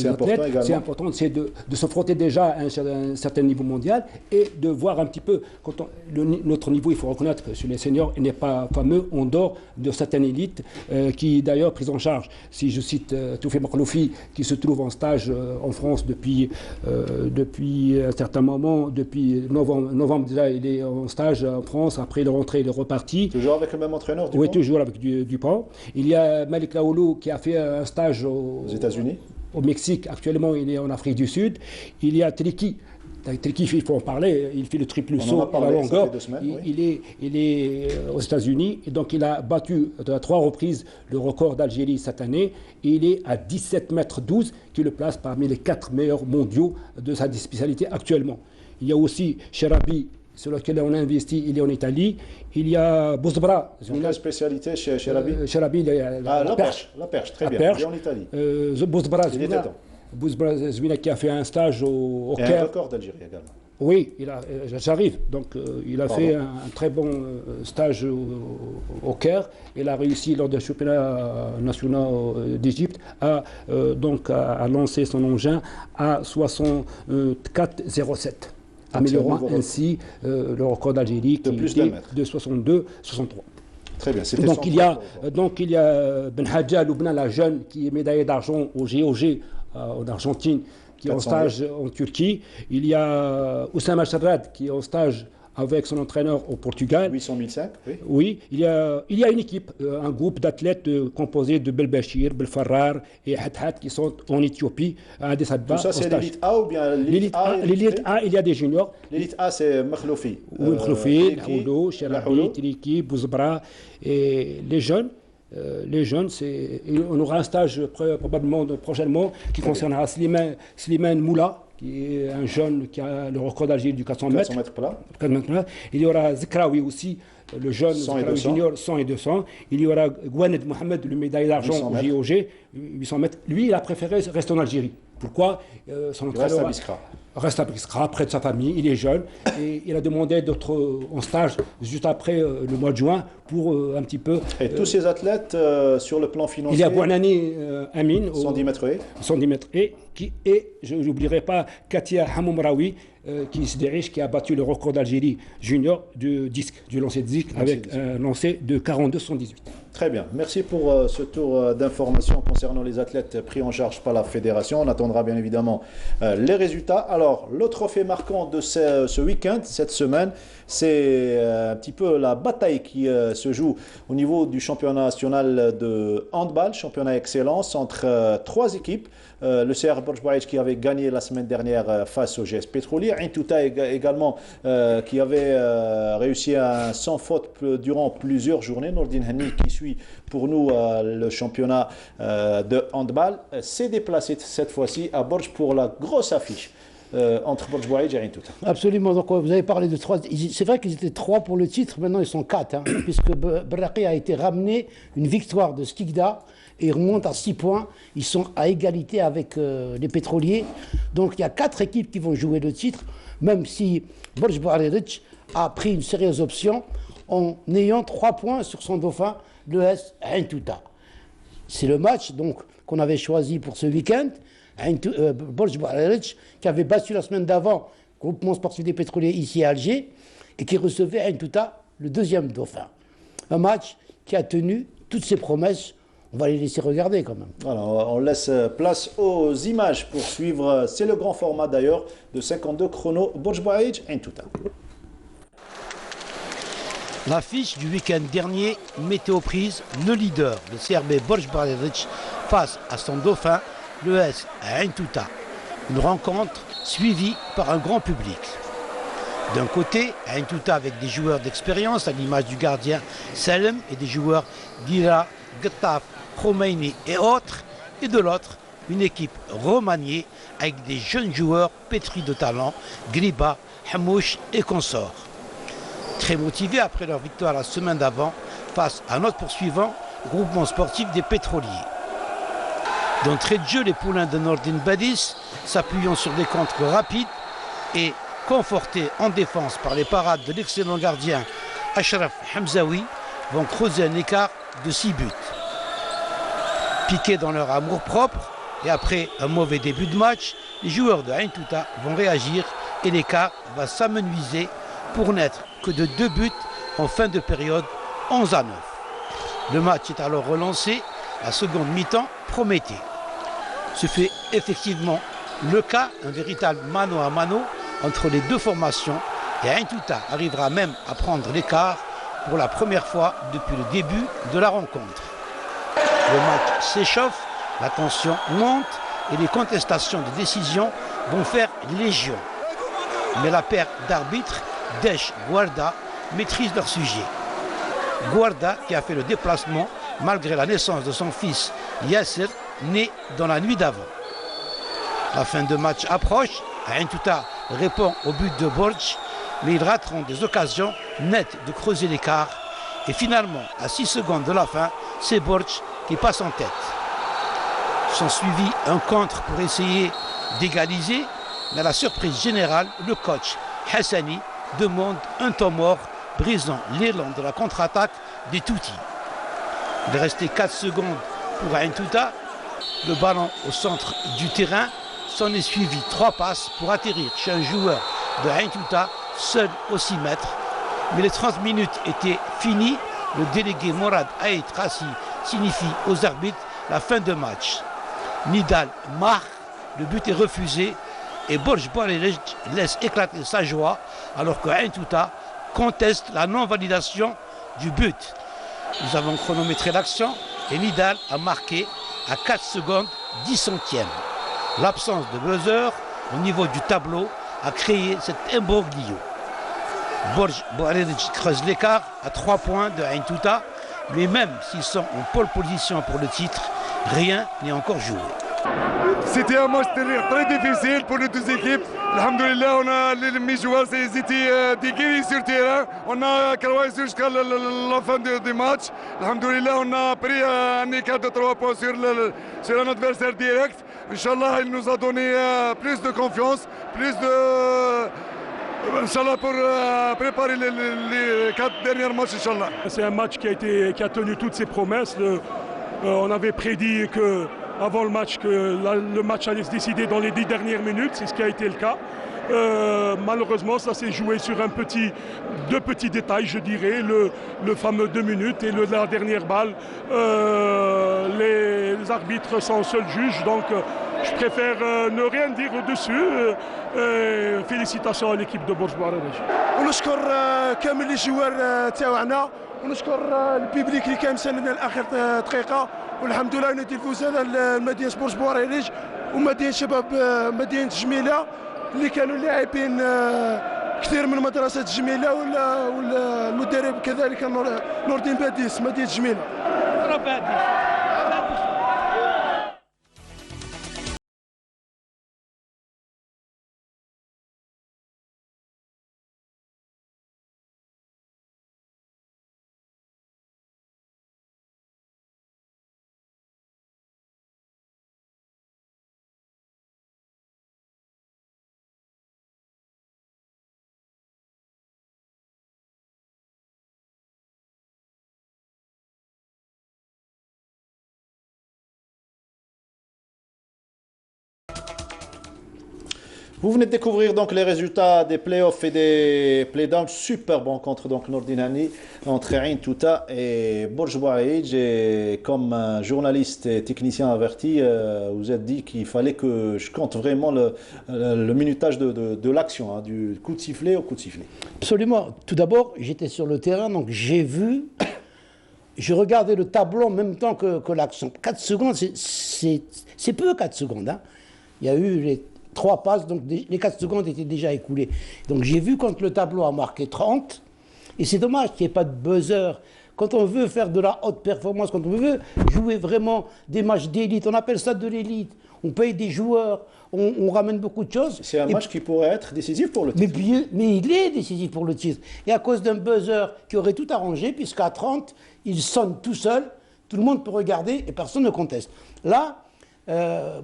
athlètes. C'est important, c'est de se frotter déjà à un certain niveau mondial et de voir un petit peu, notre niveau, il faut reconnaître que sur les seniors, il n'est pas fameux en dehors de certaines élites qui d'ailleurs prise en charge. Si je cite Toufi Makhloufi, qui se trouve en stage en France depuis un certain moment, depuis novembre déjà, il est en stage en France, après il est rentré, il est reparti. Toujours avec le même entraîneur Dupont? Oui, toujours avec Dupont. Il y a Malik Laoulou qui a fait un stage aux États-Unis. Au Mexique, actuellement il est en Afrique du Sud. Il y a Triki, il faut en parler, il fait le triple saut à la longueur. Il est aux États-Unis, et donc il a battu à 3 reprises le record d'Algérie cette année. Et il est à 17,12 mètres, qui le place parmi les 4 meilleurs mondiaux de sa spécialité actuellement. Il y a aussi Cherabi, sur lequel on a investi, il est en Italie. Il y a Bouzbra. Quelle spécialité chez Cherabi? Cherabi, la perche. La perche, très bien. Il est en Italie. Bouzbra Zwina qui a fait un stage au Caire. Et un record d'Algérie également. Oui, j'arrive. Donc, il a fait un très bon stage au Caire. Il a réussi lors des championnats nationaux d'Égypte à lancer son engin à 64,07. Améliorant ainsi le record d'Algérie qui était de 62-63. Très bien. Donc il y a Ben Hadja Loubna, la jeune, qui est médaillée d'argent au GOG en Argentine, qui est en stage en Turquie. Il y a Oussama Charrad qui est en stage avec son entraîneur au Portugal. 800-1005, oui. Oui, il y a une équipe, un groupe d'athlètes composé de Belbachir, Belfarrar et Hadhat qui sont en Éthiopie, à Addis Abeba. Tout ça, c'est l'élite A ou bien l'élite A? L'élite A, il y a des juniors. L'élite A, c'est Makhloufi. Oui, Makhloufi, Laoulou, Cherabi, Triki, Bouzbra. Et les jeunes, on aura un stage probablement prochainement qui concernera Slimane Moula, qui est un jeune qui a le record d'Algérie du 400 mètres. 400 mètres plat. Il y aura Zikraoui aussi, le jeune Zikraoui junior, 100 et 200. Il y aura Gouaned Mohamed, le médaille d'argent au GOG, 800 mètres. Lui, il a préféré rester en Algérie. Pourquoi? Son entraîneur reste à Biskra, près de sa famille, il est jeune, et il a demandé d'être en stage juste après le mois de juin pour un petit peu... Et tous ces athlètes, sur le plan financier... Il y a Bouanani Amin, 110 mètres et 110 mètres et je n'oublierai pas Katia Hamoumraoui, qui a battu le record d'Algérie junior du lancer de disque avec un lancer de 42,118. Très bien. Merci pour ce tour d'information concernant les athlètes pris en charge par la fédération. On attendra bien évidemment les résultats. Alors, le trophée marquant de ce week-end, cette semaine, c'est un petit peu la bataille qui se joue au niveau du championnat national de handball, championnat excellence, entre 3 équipes. Le CR Borj Bouaïch qui avait gagné la semaine dernière face au GS Pétrolier. Ain Touta également qui avait réussi sans faute durant plusieurs journées. Nordin Hani qui suit pour nous le championnat de handball s'est déplacé cette fois-ci à Borj pour la grosse affiche. Entre Borj Bouaïch et Ain Touta. Absolument, donc vous avez parlé de 3, c'est vrai qu'ils étaient 3 pour le titre, maintenant ils sont 4, puisque Berraqi a été ramené une victoire de Skikda, et ils remontent à 6 points, ils sont à égalité avec les pétroliers, donc il y a 4 équipes qui vont jouer le titre, même si Borj Bouaïch a pris une sérieuse option en ayant 3 points sur son dauphin, le S Ain Touta. C'est le match donc qu'on avait choisi pour ce week-end. Borj Bouaïch qui avait battu la semaine d'avant le groupement sportif des pétroliers ici à Alger et qui recevait Ain Touta, le 2e dauphin. Un match qui a tenu toutes ses promesses. On va les laisser regarder quand même. Alors, on laisse place aux images pour suivre. C'est le grand format d'ailleurs de 52 chrono Borj Bouaïch Ain Touta. L'affiche du week-end dernier mettait aux prises le leader, le CRB Borj Bouaïch, face à son dauphin, le S Ain Touta. Une rencontre suivie par un grand public. D'un côté, Ain Touta avec des joueurs d'expérience à l'image du gardien Salem et des joueurs d'Ira, Getafe, Khomeini et autres. Et de l'autre, une équipe remaniée avec des jeunes joueurs pétris de talent, Griba, Hamouche et consorts. Très motivés après leur victoire la semaine d'avant face à notre poursuivant, groupement sportif des pétroliers. D'entrée de jeu, les poulains de Nordin Badis, s'appuyant sur des contres rapides et confortés en défense par les parades de l'excellent gardien Achraf Hamzaoui, vont creuser un écart de 6 buts. Piqués dans leur amour-propre et après un mauvais début de match, les joueurs de Ain Touta vont réagir et l'écart va s'amenuiser pour n'être que de 2 buts en fin de période 11-9. Le match est alors relancé, la seconde mi-temps promettait. Ce fait effectivement le cas, un véritable mano à mano entre les deux formations et Ain Touta arrivera même à prendre l'écart pour la première fois depuis le début de la rencontre. Le match s'échauffe, la tension monte et les contestations de décision vont faire légion. Mais la paire d'arbitres, Desh Guarda, maîtrise leur sujet. Guarda qui a fait le déplacement malgré la naissance de son fils Yasser, né dans la nuit d'avant. La fin de match approche, Ain Touta répond au but de Borj, mais ils rateront des occasions nettes de creuser l'écart. Et finalement, à 6 secondes de la fin, c'est Borj qui passe en tête. S'en suivit un contre pour essayer d'égaliser, mais à la surprise générale, le coach Hassani demande un temps mort, brisant l'élan de la contre-attaque des Toutis. Il restait 4 secondes pour Ain Touta. Le ballon au centre du terrain, s'en est suivi 3 passes pour atterrir chez un joueur de Ain Touta, seul aux 6 mètres. Mais les 30 minutes étaient finies. Le délégué Morad Aït Rassi signifie aux arbitres la fin de match. Nidal marque, le but est refusé et Borj Bouarelej laisse éclater sa joie alors que Ain Touta conteste la non-validation du but. Nous avons chronométré l'action et Nidal a marqué à 4 secondes 10 centièmes. L'absence de buzzer au niveau du tableau a créé cet imbroglio. Borj Bouarelej creuse l'écart à 3 points de Ain Touta, mais même s'ils sont en pole position pour le titre, rien n'est encore joué. C'était un match très difficile pour les deux équipes. Alhamdoulilah, on a mes joueurs, ils étaient déguisés sur le terrain. On a travaillé jusqu'à la fin du match. Alhamdoulilah, on a pris un écart de 3 points sur un adversaire direct. Inch'Allah, il nous a donné plus de confiance, plus de... Inch'Allah, pour préparer les 4 derniers matchs, Inch'Allah. C'est un match qui a tenu toutes ses promesses. On avait prédit avant le match que le match allait se décider dans les 10 dernières minutes, c'est ce qui a été le cas. Malheureusement, ça s'est joué sur deux petits détails, je dirais, le fameux 2 minutes et la dernière balle. Les arbitres sont seuls juges, donc je préfère ne rien dire au-dessus. Félicitations à l'équipe de Borj Bouarelej. ونشكر كامل الجوار تاعنا ونشكر البيبليك اللي كان مساندنا لاخر دقيقه والحمد لله ندي الفوز هذا لمدينه بورج بواريليج ومدينه شباب مدينه جميله اللي كانوا لاعبين كثير من مدرسه جميله والمدرب كذلك نور الدين باديس مدينه جميله. Vous venez de découvrir donc les résultats des playoffs et des playdowns. Superbe rencontre donc Nordinani entre Ain Touta et Borj Bouarelej. Et comme journaliste et technicien averti, vous êtes dit qu'il fallait que je compte vraiment le minutage de l'action, hein, du coup de sifflet au coup de sifflet. Absolument. Tout d'abord, j'étais sur le terrain, donc j'ai vu, je regardais le tableau en même temps que l'action. 4 secondes, c'est peu 4 secondes. Hein. Il y a eu les 3 passes, donc les 4 secondes étaient déjà écoulées. Donc j'ai vu quand le tableau a marqué 30, et c'est dommage qu'il n'y ait pas de buzzer. Quand on veut faire de la haute performance, quand on veut jouer vraiment des matchs d'élite, on appelle ça de l'élite. On paye des joueurs, on ramène beaucoup de choses. C'est un match qui pourrait être décisif pour le titre. Mais il est décisif pour le titre. Et à cause d'un buzzer qui aurait tout arrangé, puisqu'à 30, il sonne tout seul, tout le monde peut regarder et personne ne conteste. Là,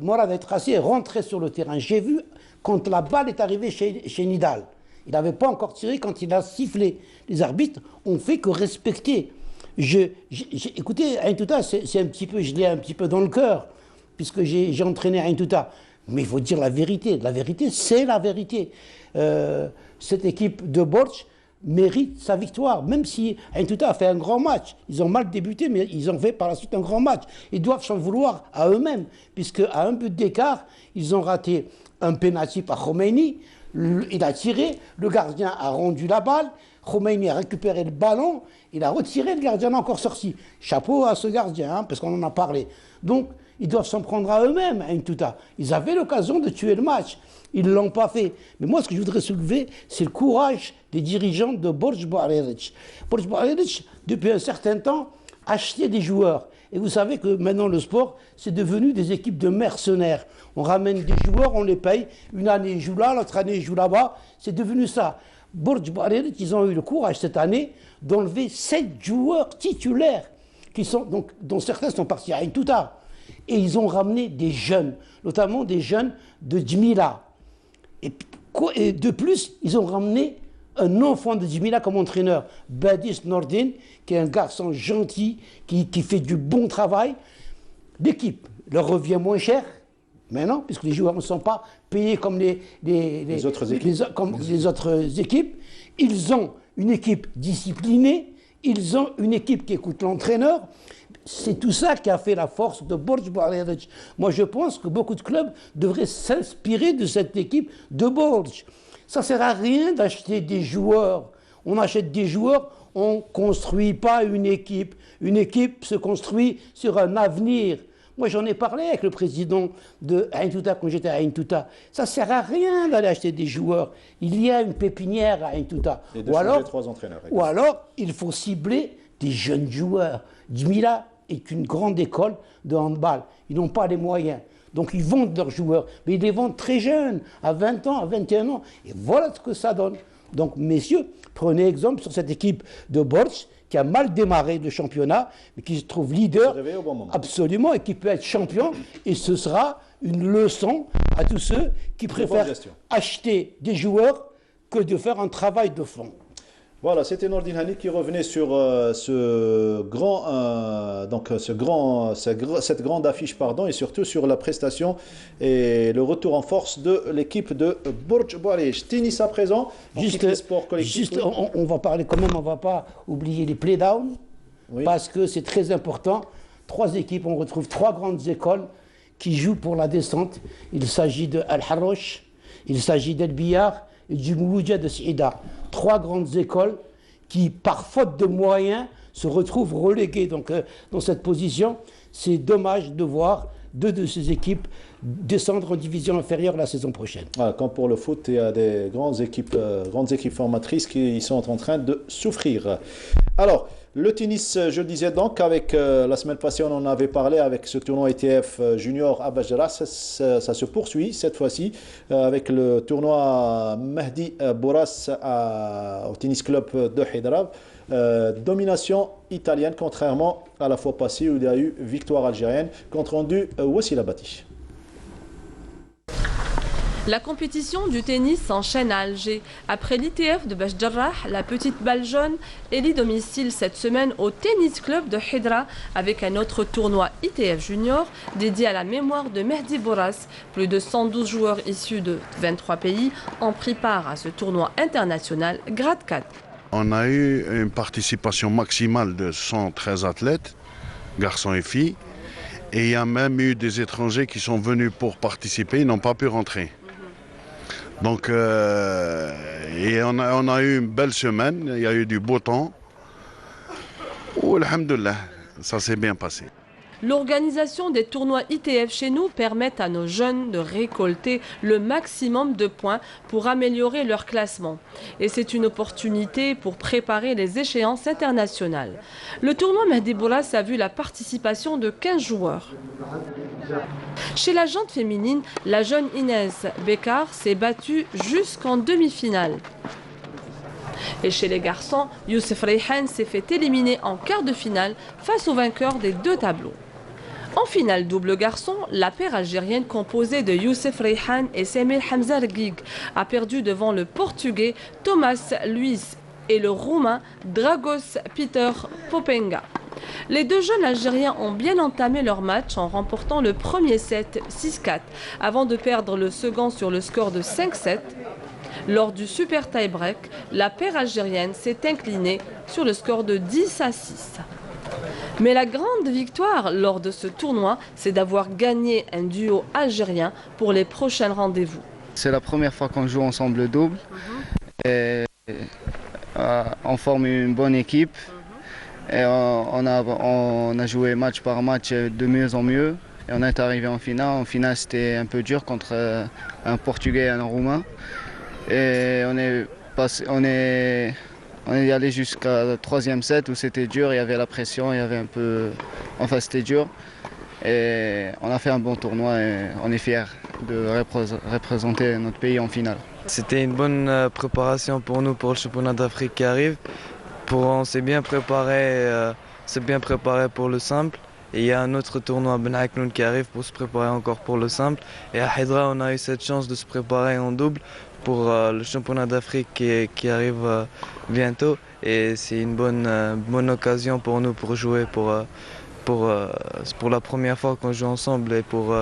Morad Aït Rassi est rentré sur le terrain. J'ai vu quand la balle est arrivée chez Nidal. Il n'avait pas encore tiré quand il a sifflé. Les arbitres ont fait que respecter. Écoutez, Ain Touta, c'est un petit peu, je l'ai un petit peu dans le cœur, puisque j'ai entraîné Ain Touta. Mais il faut dire la vérité. La vérité, c'est la vérité. Cette équipe de Borj mérite sa victoire, même si Ain Touta a fait un grand match. Ils ont mal débuté, mais ils ont fait par la suite un grand match. Ils doivent s'en vouloir à eux-mêmes, puisque à un but d'écart, ils ont raté un pénalty par Khomeini. Il a tiré, le gardien a rendu la balle, Khomeini a récupéré le ballon, il a retiré, le gardien n'a encore sorti. Chapeau à ce gardien, hein, parce qu'on en a parlé. Donc, ils doivent s'en prendre à eux-mêmes, Ain Touta. Ils avaient l'occasion de tuer le match. Ils ne l'ont pas fait. Mais moi, ce que je voudrais soulever, c'est le courage des dirigeants de Borj Boareric. Borj Boareric, depuis un certain temps, achetait des joueurs. Et vous savez que maintenant, le sport, c'est devenu des équipes de mercenaires. On ramène des joueurs, on les paye. Une année, ils jouent là, l'autre année, ils jouent là-bas. C'est devenu ça. Borj Boareric, ils ont eu le courage cette année d'enlever 7 joueurs titulaires, dont certains sont partis à Ain Touta. Et ils ont ramené des jeunes, notamment des jeunes de Djmila. Et de plus, ils ont ramené un enfant de Djmila comme entraîneur, Badis Nordin, qui est un garçon gentil, qui fait du bon travail. L'équipe leur revient moins cher, maintenant, puisque les joueurs ne sont pas payés comme les autres équipes. Ils ont une équipe disciplinée, ils ont une équipe qui écoute l'entraîneur. C'est tout ça qui a fait la force de Borj Boareric. Moi, je pense que beaucoup de clubs devraient s'inspirer de cette équipe de Borj. Ça ne sert à rien d'acheter des joueurs. On achète des joueurs, on ne construit pas une équipe. Une équipe se construit sur un avenir. Moi, j'en ai parlé avec le président de Ain Touta quand j'étais à Ain Touta. Ça ne sert à rien d'aller acheter des joueurs. Il y a une pépinière à Ain Touta. Et de changer 3 entraîneurs. Ou alors, il faut cibler des jeunes joueurs. Djmila est une grande école de handball. Ils n'ont pas les moyens. Donc ils vendent leurs joueurs, mais ils les vendent très jeunes, à 20 ans, à 21 ans. Et voilà ce que ça donne. Donc messieurs, prenez exemple sur cette équipe de Borj qui a mal démarré le championnat, mais qui se trouve leader au bon moment. Absolument, et qui peut être champion. Et ce sera une leçon à tous ceux qui préfèrent acheter des joueurs que de faire un travail de fond. Voilà, c'était Nordin Hani qui revenait sur cette grande affiche, et surtout sur la prestation et le retour en force de l'équipe de Borj Boareric. Tennis à présent, les sports collectifs. On va parler quand même, on ne va pas oublier les playdowns, parce que c'est très important. 3 équipes, on retrouve 3 grandes écoles qui jouent pour la descente. Il s'agit de Al-Harroch, il s'agit d'El Biyar et du Mouloudia de Saïda. 3 grandes écoles qui, par faute de moyens, se retrouvent reléguées dans cette position. C'est dommage de voir 2 de ces équipes descendre en division inférieure la saison prochaine. Voilà, comme pour le foot, il y a des grandes équipes formatrices qui sont en train de souffrir. Alors, le tennis, je le disais donc, avec la semaine passée, on en avait parlé avec ce tournoi ITF Junior à Bajra. Ça se poursuit cette fois-ci avec le tournoi Mehdi Bourras au tennis club de Hyderabad. Domination italienne, contrairement à la fois passée où il y a eu victoire algérienne. Compte rendu Wassila Bati. La compétition du tennis s'enchaîne à Alger. Après l'ITF de Bash Jarrah, la petite balle jaune élit domicile cette semaine au tennis club de Hydra avec un autre tournoi ITF Junior dédié à la mémoire de Mehdi Bourras. Plus de 112 joueurs issus de 23 pays ont pris part à ce tournoi international grade 4. On a eu une participation maximale de 113 athlètes, garçons et filles. Et il y a même eu des étrangers qui sont venus pour participer, ils n'ont pas pu rentrer. Donc, et on a eu une belle semaine, il y a eu du beau temps. Oh, alhamdoulilah, ça s'est bien passé. L'organisation des tournois ITF chez nous permet à nos jeunes de récolter le maximum de points pour améliorer leur classement. Et c'est une opportunité pour préparer les échéances internationales. Le tournoi Mehdi Bourras a vu la participation de 15 joueurs. Chez la jante féminine, la jeune Inès Bekar s'est battue jusqu'en demi-finale. Et chez les garçons, Youssef Reyhan s'est fait éliminer en quart de finale face au vainqueur des 2 tableaux. En finale double garçon, la paire algérienne composée de Youssef Reyhan et Semir Hamza Rgig a perdu devant le Portugais Thomas Luis et le Roumain Dragos Peter Popenga. Les deux jeunes Algériens ont bien entamé leur match en remportant le premier set 6-4 avant de perdre le second sur le score de 5-7. Lors du super tie-break, la paire algérienne s'est inclinée sur le score de 10-6. Mais la grande victoire lors de ce tournoi, c'est d'avoir gagné un duo algérien pour les prochains rendez-vous. C'est la première fois qu'on joue ensemble le double. Et, on forme une bonne équipe. Et on a joué match par match de mieux en mieux. Et on est arrivé en finale. En finale, c'était un peu dur contre un Portugais et un Roumain. Et on est allé jusqu'à le troisième set où c'était dur, il y avait la pression, il y avait un peu... Enfin, c'était dur. Et on a fait un bon tournoi et on est fiers de représenter notre pays en finale. C'était une bonne préparation pour nous pour le championnat d'Afrique qui arrive. On s'est bien préparé pour le simple. Et il y a un autre tournoi Ben Aknoun qui arrive pour se préparer encore pour le simple. Et à Hydra, on a eu cette chance de se préparer en double pour le championnat d'Afrique qui arrive bientôt. Et c'est une bonne occasion pour nous pour jouer pour la première fois qu'on joue ensemble et pour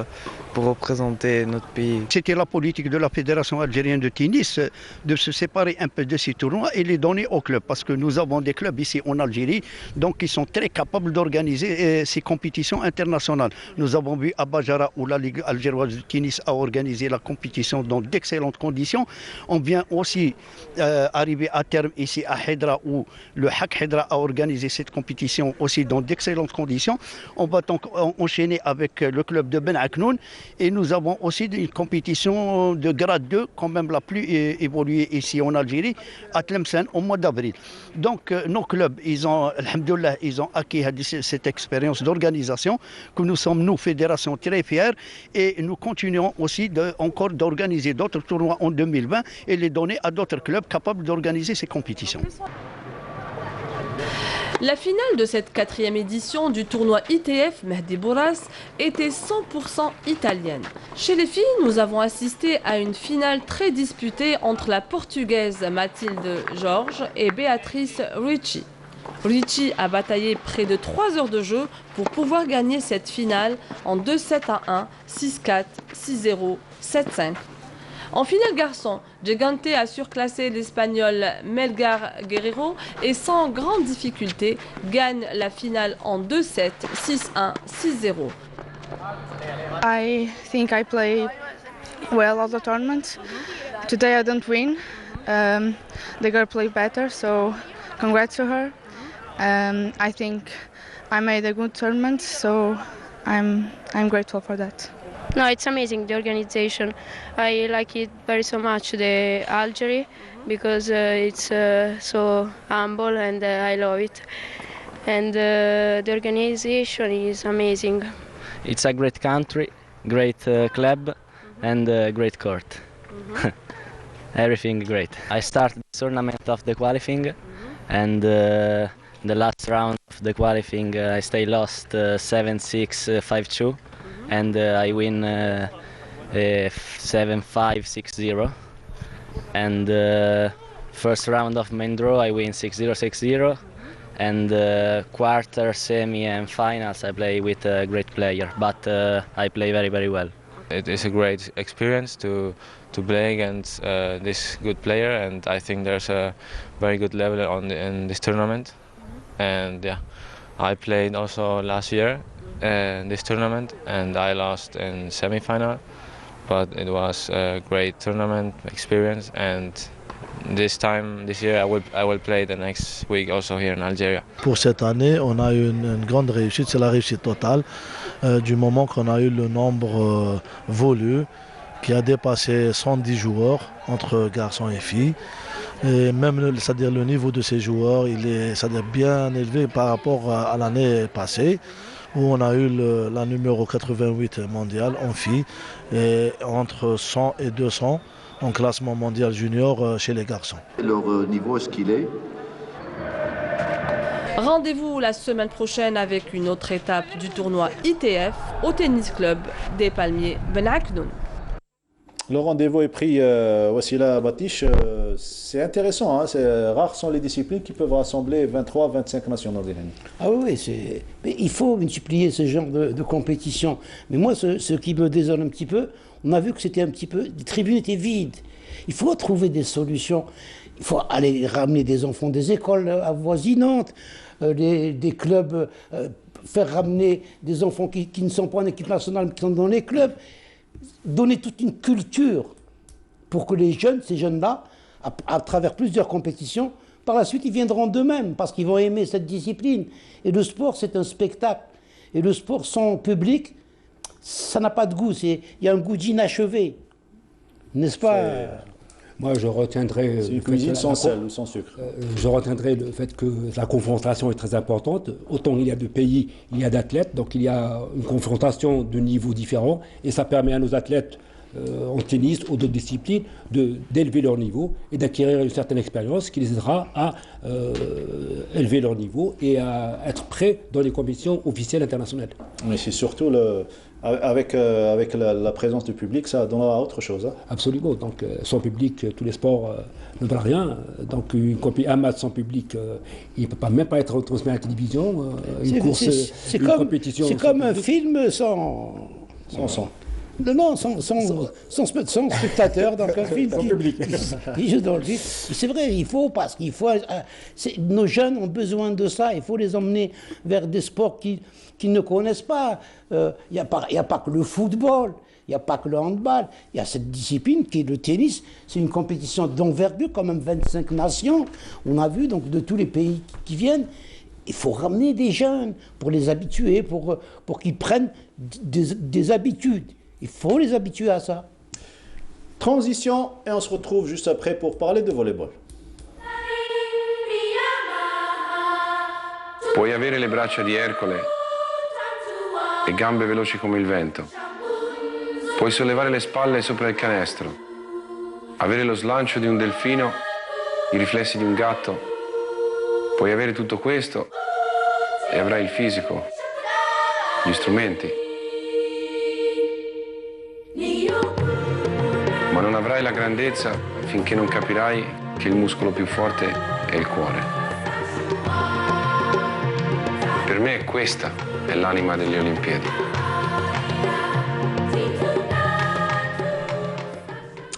représenter notre pays. C'était la politique de la Fédération algérienne de tennis de se séparer un peu de ces tournois et les donner aux clubs. Parce que nous avons des clubs ici en Algérie, donc qui sont très capables d'organiser ces compétitions internationales. Nous avons vu à Bajara où la Ligue algéroise de tennis a organisé la compétition dans d'excellentes conditions. On vient aussi arriver à terme ici à Hydra où le HAC Hydra a organisé cette compétition aussi dans d'excellentes conditions. On va donc enchaîner avec le club de Ben Aknoun et nous avons aussi une compétition de grade 2, quand même la plus évoluée ici en Algérie, à Tlemcen au mois d'avril. Donc nos clubs, ils ont acquis cette expérience d'organisation que nous sommes, nous, fédération, très fiers et nous continuons aussi encore d'organiser d'autres tournois en 2020 et les donner à d'autres clubs capables d'organiser ces compétitions. La finale de cette 4e édition du tournoi ITF Mehdi Bourras était 100% italienne. Chez les filles, nous avons assisté à une finale très disputée entre la portugaise Mathilde Jorge et Béatrice Ricci. Ricci a bataillé près de 3 heures de jeu pour pouvoir gagner cette finale en 2-7-1, 6-4, 6-0, 7-5. En finale garçon, Gigante a surclassé l'Espagnol Melgar Guerrero et sans grande difficulté gagne la finale en 2-7, 6-1, 6-0. I think I played well all the tournament. Today I don't win. The girl played better, so congrats to her. I think I made a good tournament, so I'm grateful for that. No, it's amazing, the organization. I like it very so much, the Algeria, because it's so humble and I love it. And the organization is amazing. It's a great country, great club and great court. Everything great. I started the tournament of the qualifying and the last round of the qualifying I stay lost 7-6, 5-2. And I win 7-5, 6-0. And first round of main draw I win 6-0, 6-0. And quarter, semi and finals I play with a great player, but I play very, very well. It is a great experience to play against this good player, and I think there's a very good level in this tournament. And yeah, I played also last year this tournament and I lost in semi-final, but it was a great tournament experience, and this year I will play the next week also here in Algeria. Pour cette année, on a eu une grande réussite, c'est la réussite totale du moment qu'on a eu le nombre voulu qui a dépassé 110 joueurs entre garçons et filles. Et même, c'est-à-dire le niveau de ces joueurs, il est, c'est-à-dire bien élevé par rapport à l'année passée, où on a eu la numéro 88 mondiale en filles, et entre 100 et 200 en classement mondial junior chez les garçons. Leur niveau, est-ce qu'il est? Rendez-vous la semaine prochaine avec une autre étape du tournoi ITF au tennis club des Palmiers Ben Aknoun. Le rendez-vous est pris, Wassila Batiche. C'est intéressant, hein, rares sont les disciplines qui peuvent rassembler 23-25 nations dans des années. Ah oui, mais il faut multiplier ce genre de compétition. Mais moi, ce qui me désole un petit peu, on a vu que c'était un petit peu, les tribunes étaient vides. Il faut trouver des solutions. Il faut aller ramener des enfants des écoles avoisinantes, des clubs, faire ramener des enfants qui ne sont pas en équipe nationale, mais qui sont dans les clubs. Donner toute une culture pour que les jeunes, ces jeunes-là, à travers plusieurs compétitions, par la suite, ils viendront d'eux-mêmes parce qu'ils vont aimer cette discipline. Et le sport, c'est un spectacle. Et le sport sans public, ça n'a pas de goût. Il y a un goût d'inachevé. N'est-ce pas? Moi, je retiendrai... C'est une cuisine sans sel ou sans sucre. Je retiendrai le fait que la confrontation est très importante. Autant il y a de pays, il y a d'athlètes. Donc il y a une confrontation de niveaux différents. Et ça permet à nos athlètes en tennis ou d'autres disciplines d'élever leur niveau et d'acquérir une certaine expérience qui les aidera à élever leur niveau et à être prêts dans les compétitions officielles internationales. Mais c'est surtout avec la présence du public, ça donnera autre chose. Hein. Absolument. Donc sans public, tous les sports ne valent rien. Donc un match sans public, il ne peut même pas être retransmis à la télévision. C'est comme un film sans son. Non, sans spectateur, donc un film qui joue dans le film. C'est vrai, parce qu'il faut. Nos jeunes ont besoin de ça, il faut les emmener vers des sports qu'ils ne connaissent pas. Il n'y a pas que le football, il n'y a pas que le handball, il y a cette discipline qui est le tennis. C'est une compétition d'envergure, quand même 25 nations. On a vu donc de tous les pays qui viennent. Il faut ramener des jeunes pour les habituer, pour qu'ils prennent des habitudes. Il faut les habituer à ça. Transition, et on se retrouve juste après pour parler de volleyball. Puoi avere le braccia di Ercole e gambe veloci come il vento. Puoi sollevare le spalle sopra il canestro, avere lo slancio di un delfino, i riflessi di un gatto. Puoi avere tutto questo e avrai il fisico, gli strumenti. Ma non avrai la grandezza finché non capirai che il muscolo più forte è il cuore. Per me questa è l'anima delle Olimpiadi.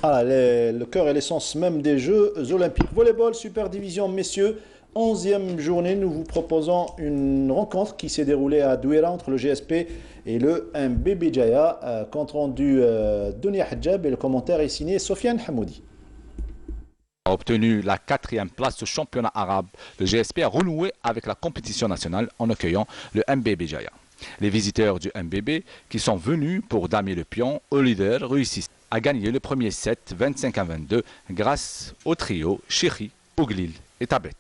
Le cœur et l'essence même des Jeux Olympiques. Volleyball, Super Division, messieurs. 11e journée, nous vous proposons une rencontre qui s'est déroulée à Douala entre le GSP et le MBB Jaya. Compte rendu Dunia Hadjab et le commentaire est signé Sofiane Hamoudi. A obtenu la 4e place au championnat arabe. Le GSP a renoué avec la compétition nationale en accueillant le MBB Jaya. Les visiteurs du MBB qui sont venus pour damer le pion au leader réussissent à gagner le premier set 25-22 grâce au trio Chiri, Ouglil et Tabet.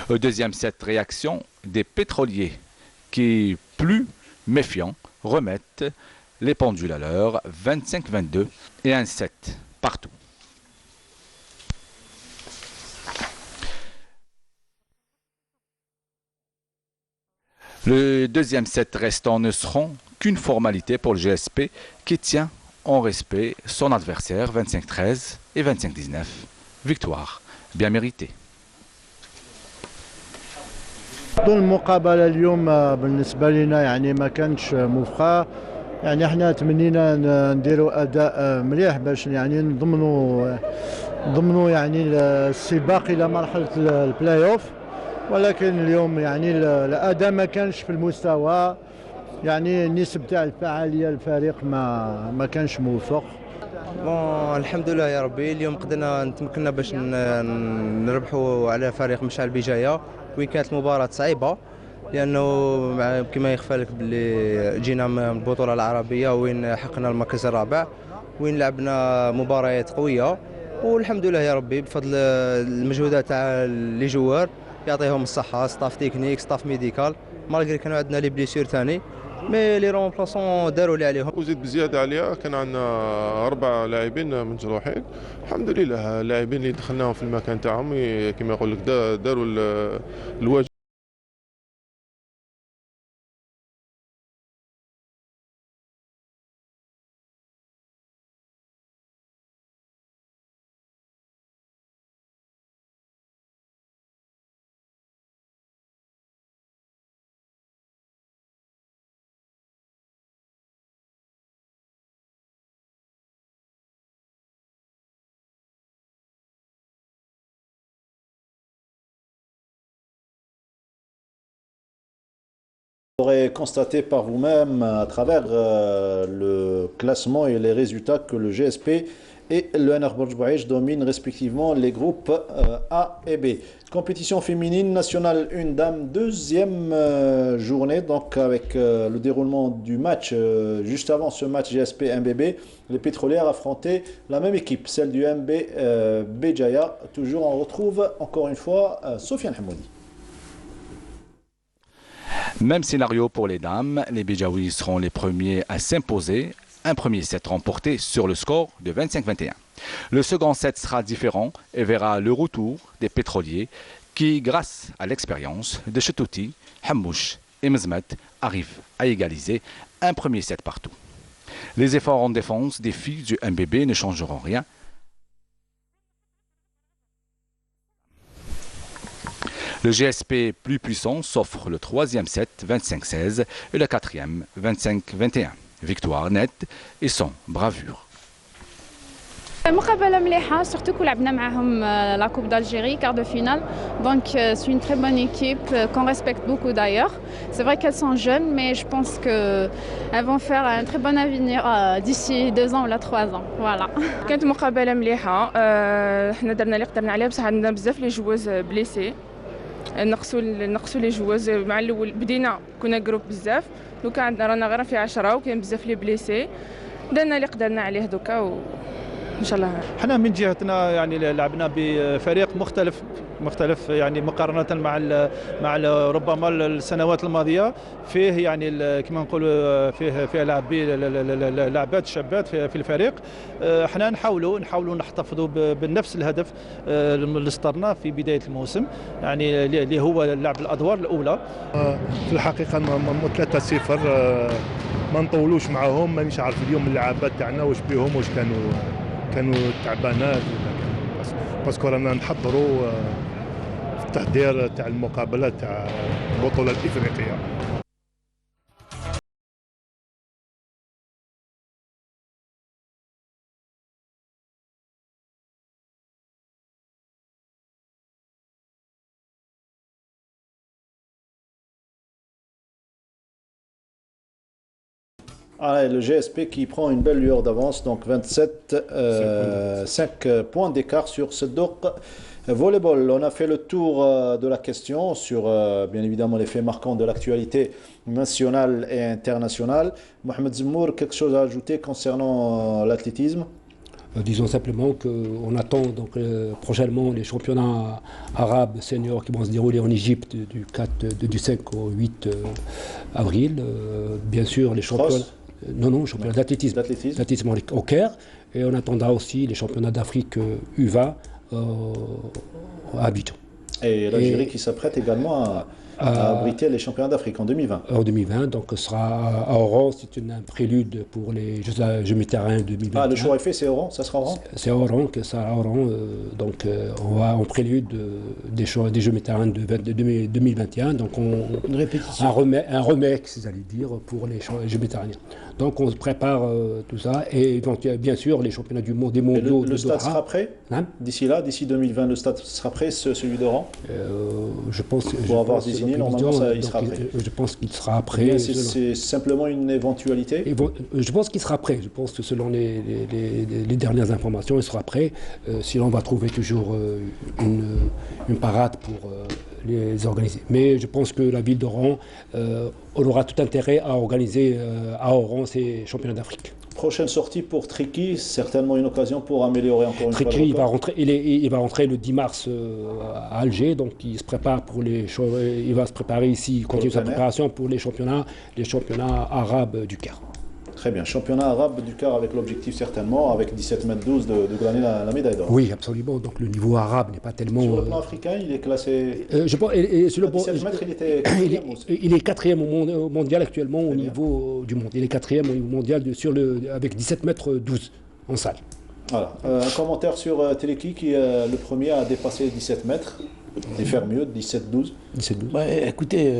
Au deuxième set, réaction des pétroliers qui, plus méfiants, remettent les pendules à l'heure, 25-22 et un set partout. Le deuxième set restant ne seront qu'une formalité pour le GSP qui tient en respect son adversaire 25-13 et 25-19. Victoire bien méritée. المقابلة اليوم بالنسبة لنا يعني ما كانتش موفقة يعني احنا تمنينا نديروا أداء مليح باش يعني نضمنوا يعني السباق إلى مرحلة البلاي أوف ولكن اليوم يعني الأداء ما كانش في المستوى يعني النسب تاع الفعالية الفريق ما كانش موفق. الحمد لله يا ربي اليوم قدرنا تمكنا باش نربحوا على فريق مشعل بجاية وين كانت المباراة صعيبة لأنه كما يخفى لك باللي جينا من البطولة العربية وين حققنا المركز الرابع وين لعبنا مباريات قوية والحمد لله يا ربي بفضل المجهودات تاع لي جوار يعطيهم الصحة ستاف تكنيك ستاف ميديكال مالغري كانوا عندنا لي بليسير ثاني مي لي رومبلاسون داروا اللي عليهم. وزيد بزياده عليها كان عندنا 4 لاعبين مجروحين، الحمد لله اللاعبين اللي دخلناهم في المكان تاعهم كما يقول لك داروا الواجب. Vous aurez constaté par vous-même à travers le classement et les résultats que le GSP et le NR Borj dominent respectivement les groupes A et B. Compétition féminine nationale 1 dame, deuxième journée, donc avec le déroulement du match. Juste avant ce match GSP MBB, les pétrolières affrontaient la même équipe, celle du MB Béjaïa. Toujours on retrouve encore une fois Sofiane Hamoudi. Même scénario pour les dames, les Béjaouis seront les premiers à s'imposer. Un premier set remporté sur le score de 25-21. Le second set sera différent et verra le retour des pétroliers qui, grâce à l'expérience de Chetouti, Hammouche et Mezmet, arrivent à égaliser un premier set partout. Les efforts en défense des filles du MBB ne changeront rien. Le GSP plus puissant s'offre le troisième set 25-16 et le quatrième 25-21. Victoire nette et sans bravure. مقابلة مليحة surtout que لعبنا معهم la Coupe d'Algérie quart de finale, donc c'est une très bonne équipe qu'on respecte beaucoup d'ailleurs. C'est vrai qu'elles sont jeunes mais je pense qu'elles vont faire un très bon avenir d'ici 2 ans ou 3 ans. Voilà. كانت مقابلة مليحة، حنا درنا اللي قدرنا عليه بصح عندنا بزاف لي جوز بليسي، نقصوا لي جوز. مع الاول بدينا كنا جروب بزاف، دوكا عندنا رانا غير في 10 وكاين بزاف لي بليسي، درنا اللي قدرنا عليه دوكا وان شاء الله. حنا من جهتنا يعني لعبنا بفريق مختلف يعني مقارنة مع ربما السنوات الماضية، فيه يعني كما نقولوا فيه لاعبات شابات في الفريق. حنا نحاولوا نحتفظوا بنفس الهدف اللي اصدرناه في بداية الموسم، يعني اللي هو لعب الأدوار الأولى. في الحقيقة 3-0 ما نطولوش معاهم، مانيش عارف اليوم اللاعبات تاعنا واش بيهم، واش كانوا تعبانات باسكو رانا نحضروا في التحضير تاع المقابلات تاع البطولة الإفريقية. Allez, le GSP qui prend une belle lueur d'avance, donc 5 points d'écart sur ce doc volleyball. On a fait le tour de la question sur bien évidemment les faits marquants de l'actualité nationale et internationale. Mohamed Zemmour, quelque chose à ajouter concernant l'athlétisme? Disons simplement qu'on attend donc, prochainement les championnats arabes seniors qui vont se dérouler en Égypte du 5 au 8 avril. Bien sûr, les championnats... Non, championnat d'athlétisme au Caire. Et on attendra aussi les championnats d'Afrique UVA à Abidjan. Et l'Algérie qui s'apprête également à abriter les championnats d'Afrique en 2020. En 2020, donc ce sera à Oran, c'est un prélude pour les Jeux méditerranéens 2020. Ah, le choix est fait, c'est Oran, ça sera Oran? C'est Oran, donc on va en prélude des Jeux méditerranéens de 2021, donc une répétition. un remake, j'allais dire, pour les Jeux méditerranéens. Donc on se prépare tout ça, et bien sûr les championnats du monde, des mondiaux. Le stade sera prêt d'ici là, d'ici 2020, le stade sera prêt, celui d'Oran? Je pense que pour avoir désigné, normalement, il sera prêt. Je pense qu'il sera prêt. C'est simplement une éventualité? Je pense qu'il sera prêt. Je pense que selon les dernières informations, il sera prêt. Sinon, on va trouver toujours une parade pour les organiser. Mais je pense que la ville d'Oran aura tout intérêt à organiser à Oran ces championnats d'Afrique. Prochaine sortie pour Triki, certainement une occasion pour améliorer encore une fois. Triki, il va rentrer le 10 mars à Alger, donc il se prépare il va se préparer ici, continue sa préparation pour les championnats arabes du Caire. Très bien, championnat arabe du Caire avec l'objectif certainement, avec 17 mètres 12 de gagner la médaille d'or. Oui, absolument. Donc le niveau arabe n'est pas tellement... Sur le plan africain, il est classé... sur le 17 mètres, il était il est quatrième au mondial actuellement au niveau du monde. Il est quatrième au niveau mondial avec 17 mètres 12 en salle. Voilà. Un commentaire sur Teleki qui est le premier à dépasser 17 mètres. Et faire mieux, 17-12. Écoutez,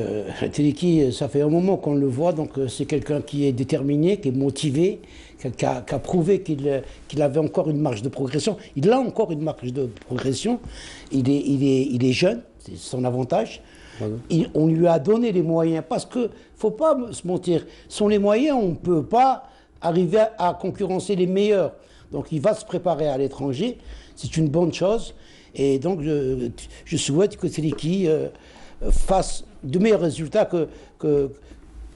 Teleki, ça fait un moment qu'on le voit, donc c'est quelqu'un qui est déterminé, qui est motivé, qui a prouvé qu'il avait encore une marge de progression. Il a encore une marge de progression. Il est jeune, c'est son avantage. On lui a donné les moyens, parce qu'il ne faut pas se mentir, sans les moyens, on ne peut pas arriver à concurrencer les meilleurs. Donc il va se préparer à l'étranger, c'est une bonne chose. Et donc, je souhaite que Teleki fasse de meilleurs résultats que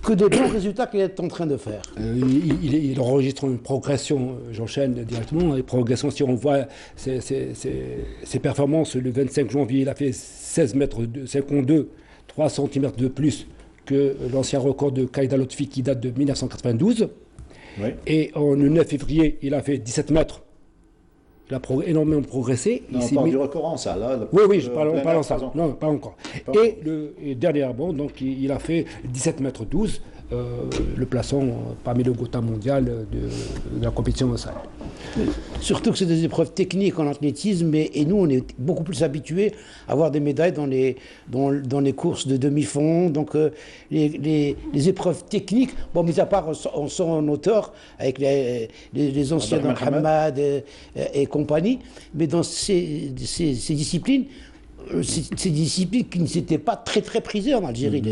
des bons résultats qu'il est en train de faire. Il enregistre une progression, j'enchaîne directement, une progression, si on voit ses performances, le 25 janvier, il a fait 16 mètres 52, 3 cm de plus que l'ancien record de Kaïda Lotfi qui date de 1992. Oui. Et le 9 février, il a fait 17 mètres. Il a énormément progressé. Non, on parle du record en salle. Oui, on parle en salle. Non, pas encore. Et dernièrement, donc, il a fait 17 mètres 12, le plaçant parmi le quota mondial de la compétition en salle. Surtout que c'est des épreuves techniques en athlétisme, et nous, on est beaucoup plus habitués à avoir des médailles dans les courses de demi-fond. Donc, les épreuves techniques, bon, mis à part, on sort en auteur avec les anciens Hamad et compagnie, mais dans ces disciplines, ces disciplines qui ne s'étaient pas très prisées en Algérie,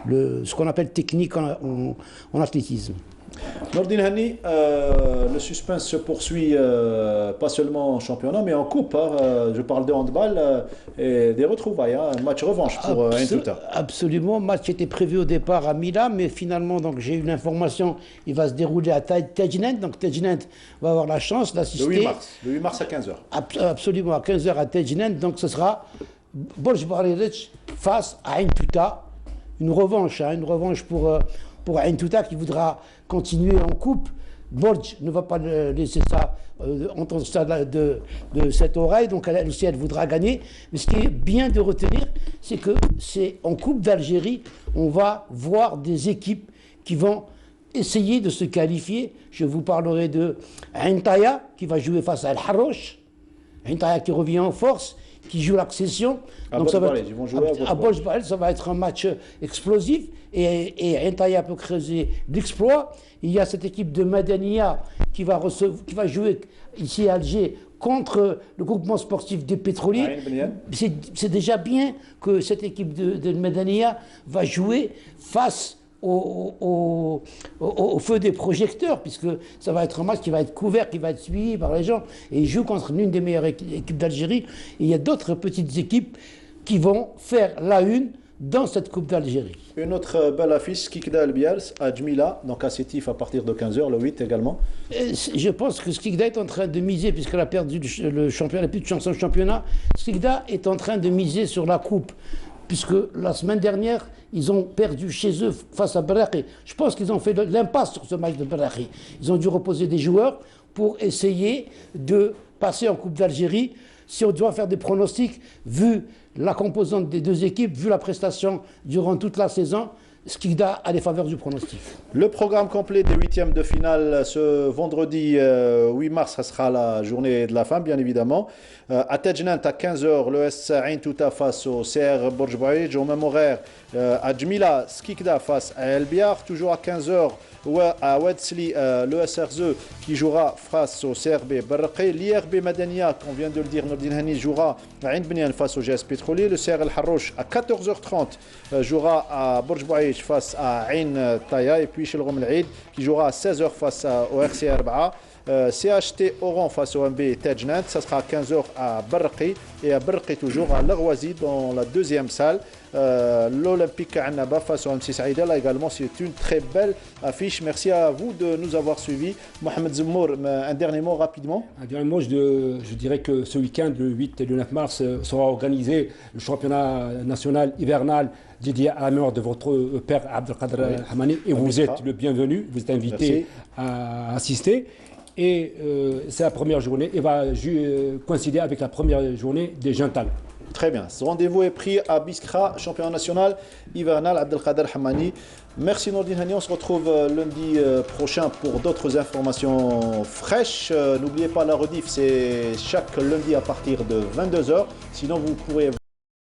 ce qu'on appelle technique en athlétisme. Nordine Hani, le suspense se poursuit pas seulement en championnat, mais en coupe. Je parle de handball et des retrouvailles. Un match revanche pour Ain Touta. Absolument. Le match était prévu au départ à Mila, mais finalement, donc, j'ai eu l'information, il va se dérouler à Tejnent. Donc Tejnent va avoir la chance d'assister. Le 8 mars à 15h. Absolument, à 15h à Tejnent. Donc ce sera Borj Bariric face à Ain Touta. Une revanche pour Ain Touta qui voudra continuer en coupe. Borj ne va pas laisser ça entendre ça de cette oreille, donc elle aussi elle voudra gagner. Mais ce qui est bien de retenir, c'est que c'est en Coupe d'Algérie, on va voir des équipes qui vont essayer de se qualifier. Je vous parlerai de Ain Taya qui va jouer face à El Harroch, Ain Taya qui revient en force, qui joue l'accession. Donc ça va à Borj Barel, ça va être un match explosif et Ain Taya peut creuser l'exploit. Il y a cette équipe de Madania qui va jouer ici à Alger contre le groupement sportif des pétroliers. C'est déjà bien que cette équipe de Madania va jouer face au feu des projecteurs, puisque ça va être un match qui va être couvert, qui va être suivi par les gens. Et ils jouent contre l'une des meilleures équipes d'Algérie. Et il y a d'autres petites équipes qui vont faire la une dans cette Coupe d'Algérie. Une autre belle affiche, Skikda El Bials à Djmila, donc à Sétif à partir de 15h, le 8 également. Je pense que Skikda est en train de miser, puisqu'elle a perdu le championnat, plus de chance en championnat. Skikda est en train de miser sur la Coupe, puisque la semaine dernière, ils ont perdu chez eux face à Berraqi. Je pense qu'ils ont fait l'impasse sur ce match de Berraqi. Ils ont dû reposer des joueurs pour essayer de passer en Coupe d'Algérie. Si on doit faire des pronostics, vu la composante des deux équipes, vu la prestation durant toute la saison, Skikda a les faveurs du pronostic. Le programme complet des huitièmes de finale ce vendredi 8 mars, ça sera la journée de la fin, bien évidemment. À Tejnent, à 15h, l'ES Ain Touta face au CR Borj Bariric. Au même horaire, à Djmila, Skikda face à El Biar. Toujours à 15h, à Ouedsli, l'ES RZE qui jouera face au CRB Berraqi. L'IRB Madania, on vient de le dire, Nordine Hani jouera à Ain Bnian face au GS Pétrolier. Le CR El Harroch à 14h30 jouera à Borj Bariric face à Ain Taya. Et puis chez le Rom El Aid qui jouera à 16h face au RC Arba'a. CHT Oran face au MB Tej Nantes, ça sera à 15h à Barqi et à Barqi toujours à l'Arwazi dans la deuxième salle. L'Olympique Annaba face au MC Saïda, là également c'est une très belle affiche. Merci à vous de nous avoir suivis. Mohamed Zemmour, un dernier mot rapidement. Un dernier mot, je dirais que ce week-end, le 8 et le 9 mars, sera organisé le championnat national hivernal dédié à la mémoire de votre père Abdelkader Hamani. Et vous êtes le bienvenu, vous êtes invité à assister. Et c'est la première journée et va coïncider avec la première journée des jeunes talents. Très bien. Ce rendez-vous est pris à Biskra, championnat national hivernal Abdelkader Hamani. Merci Nordine Hani. On se retrouve lundi prochain pour d'autres informations fraîches. N'oubliez pas la rediff, c'est chaque lundi à partir de 22h. Sinon, vous pourrez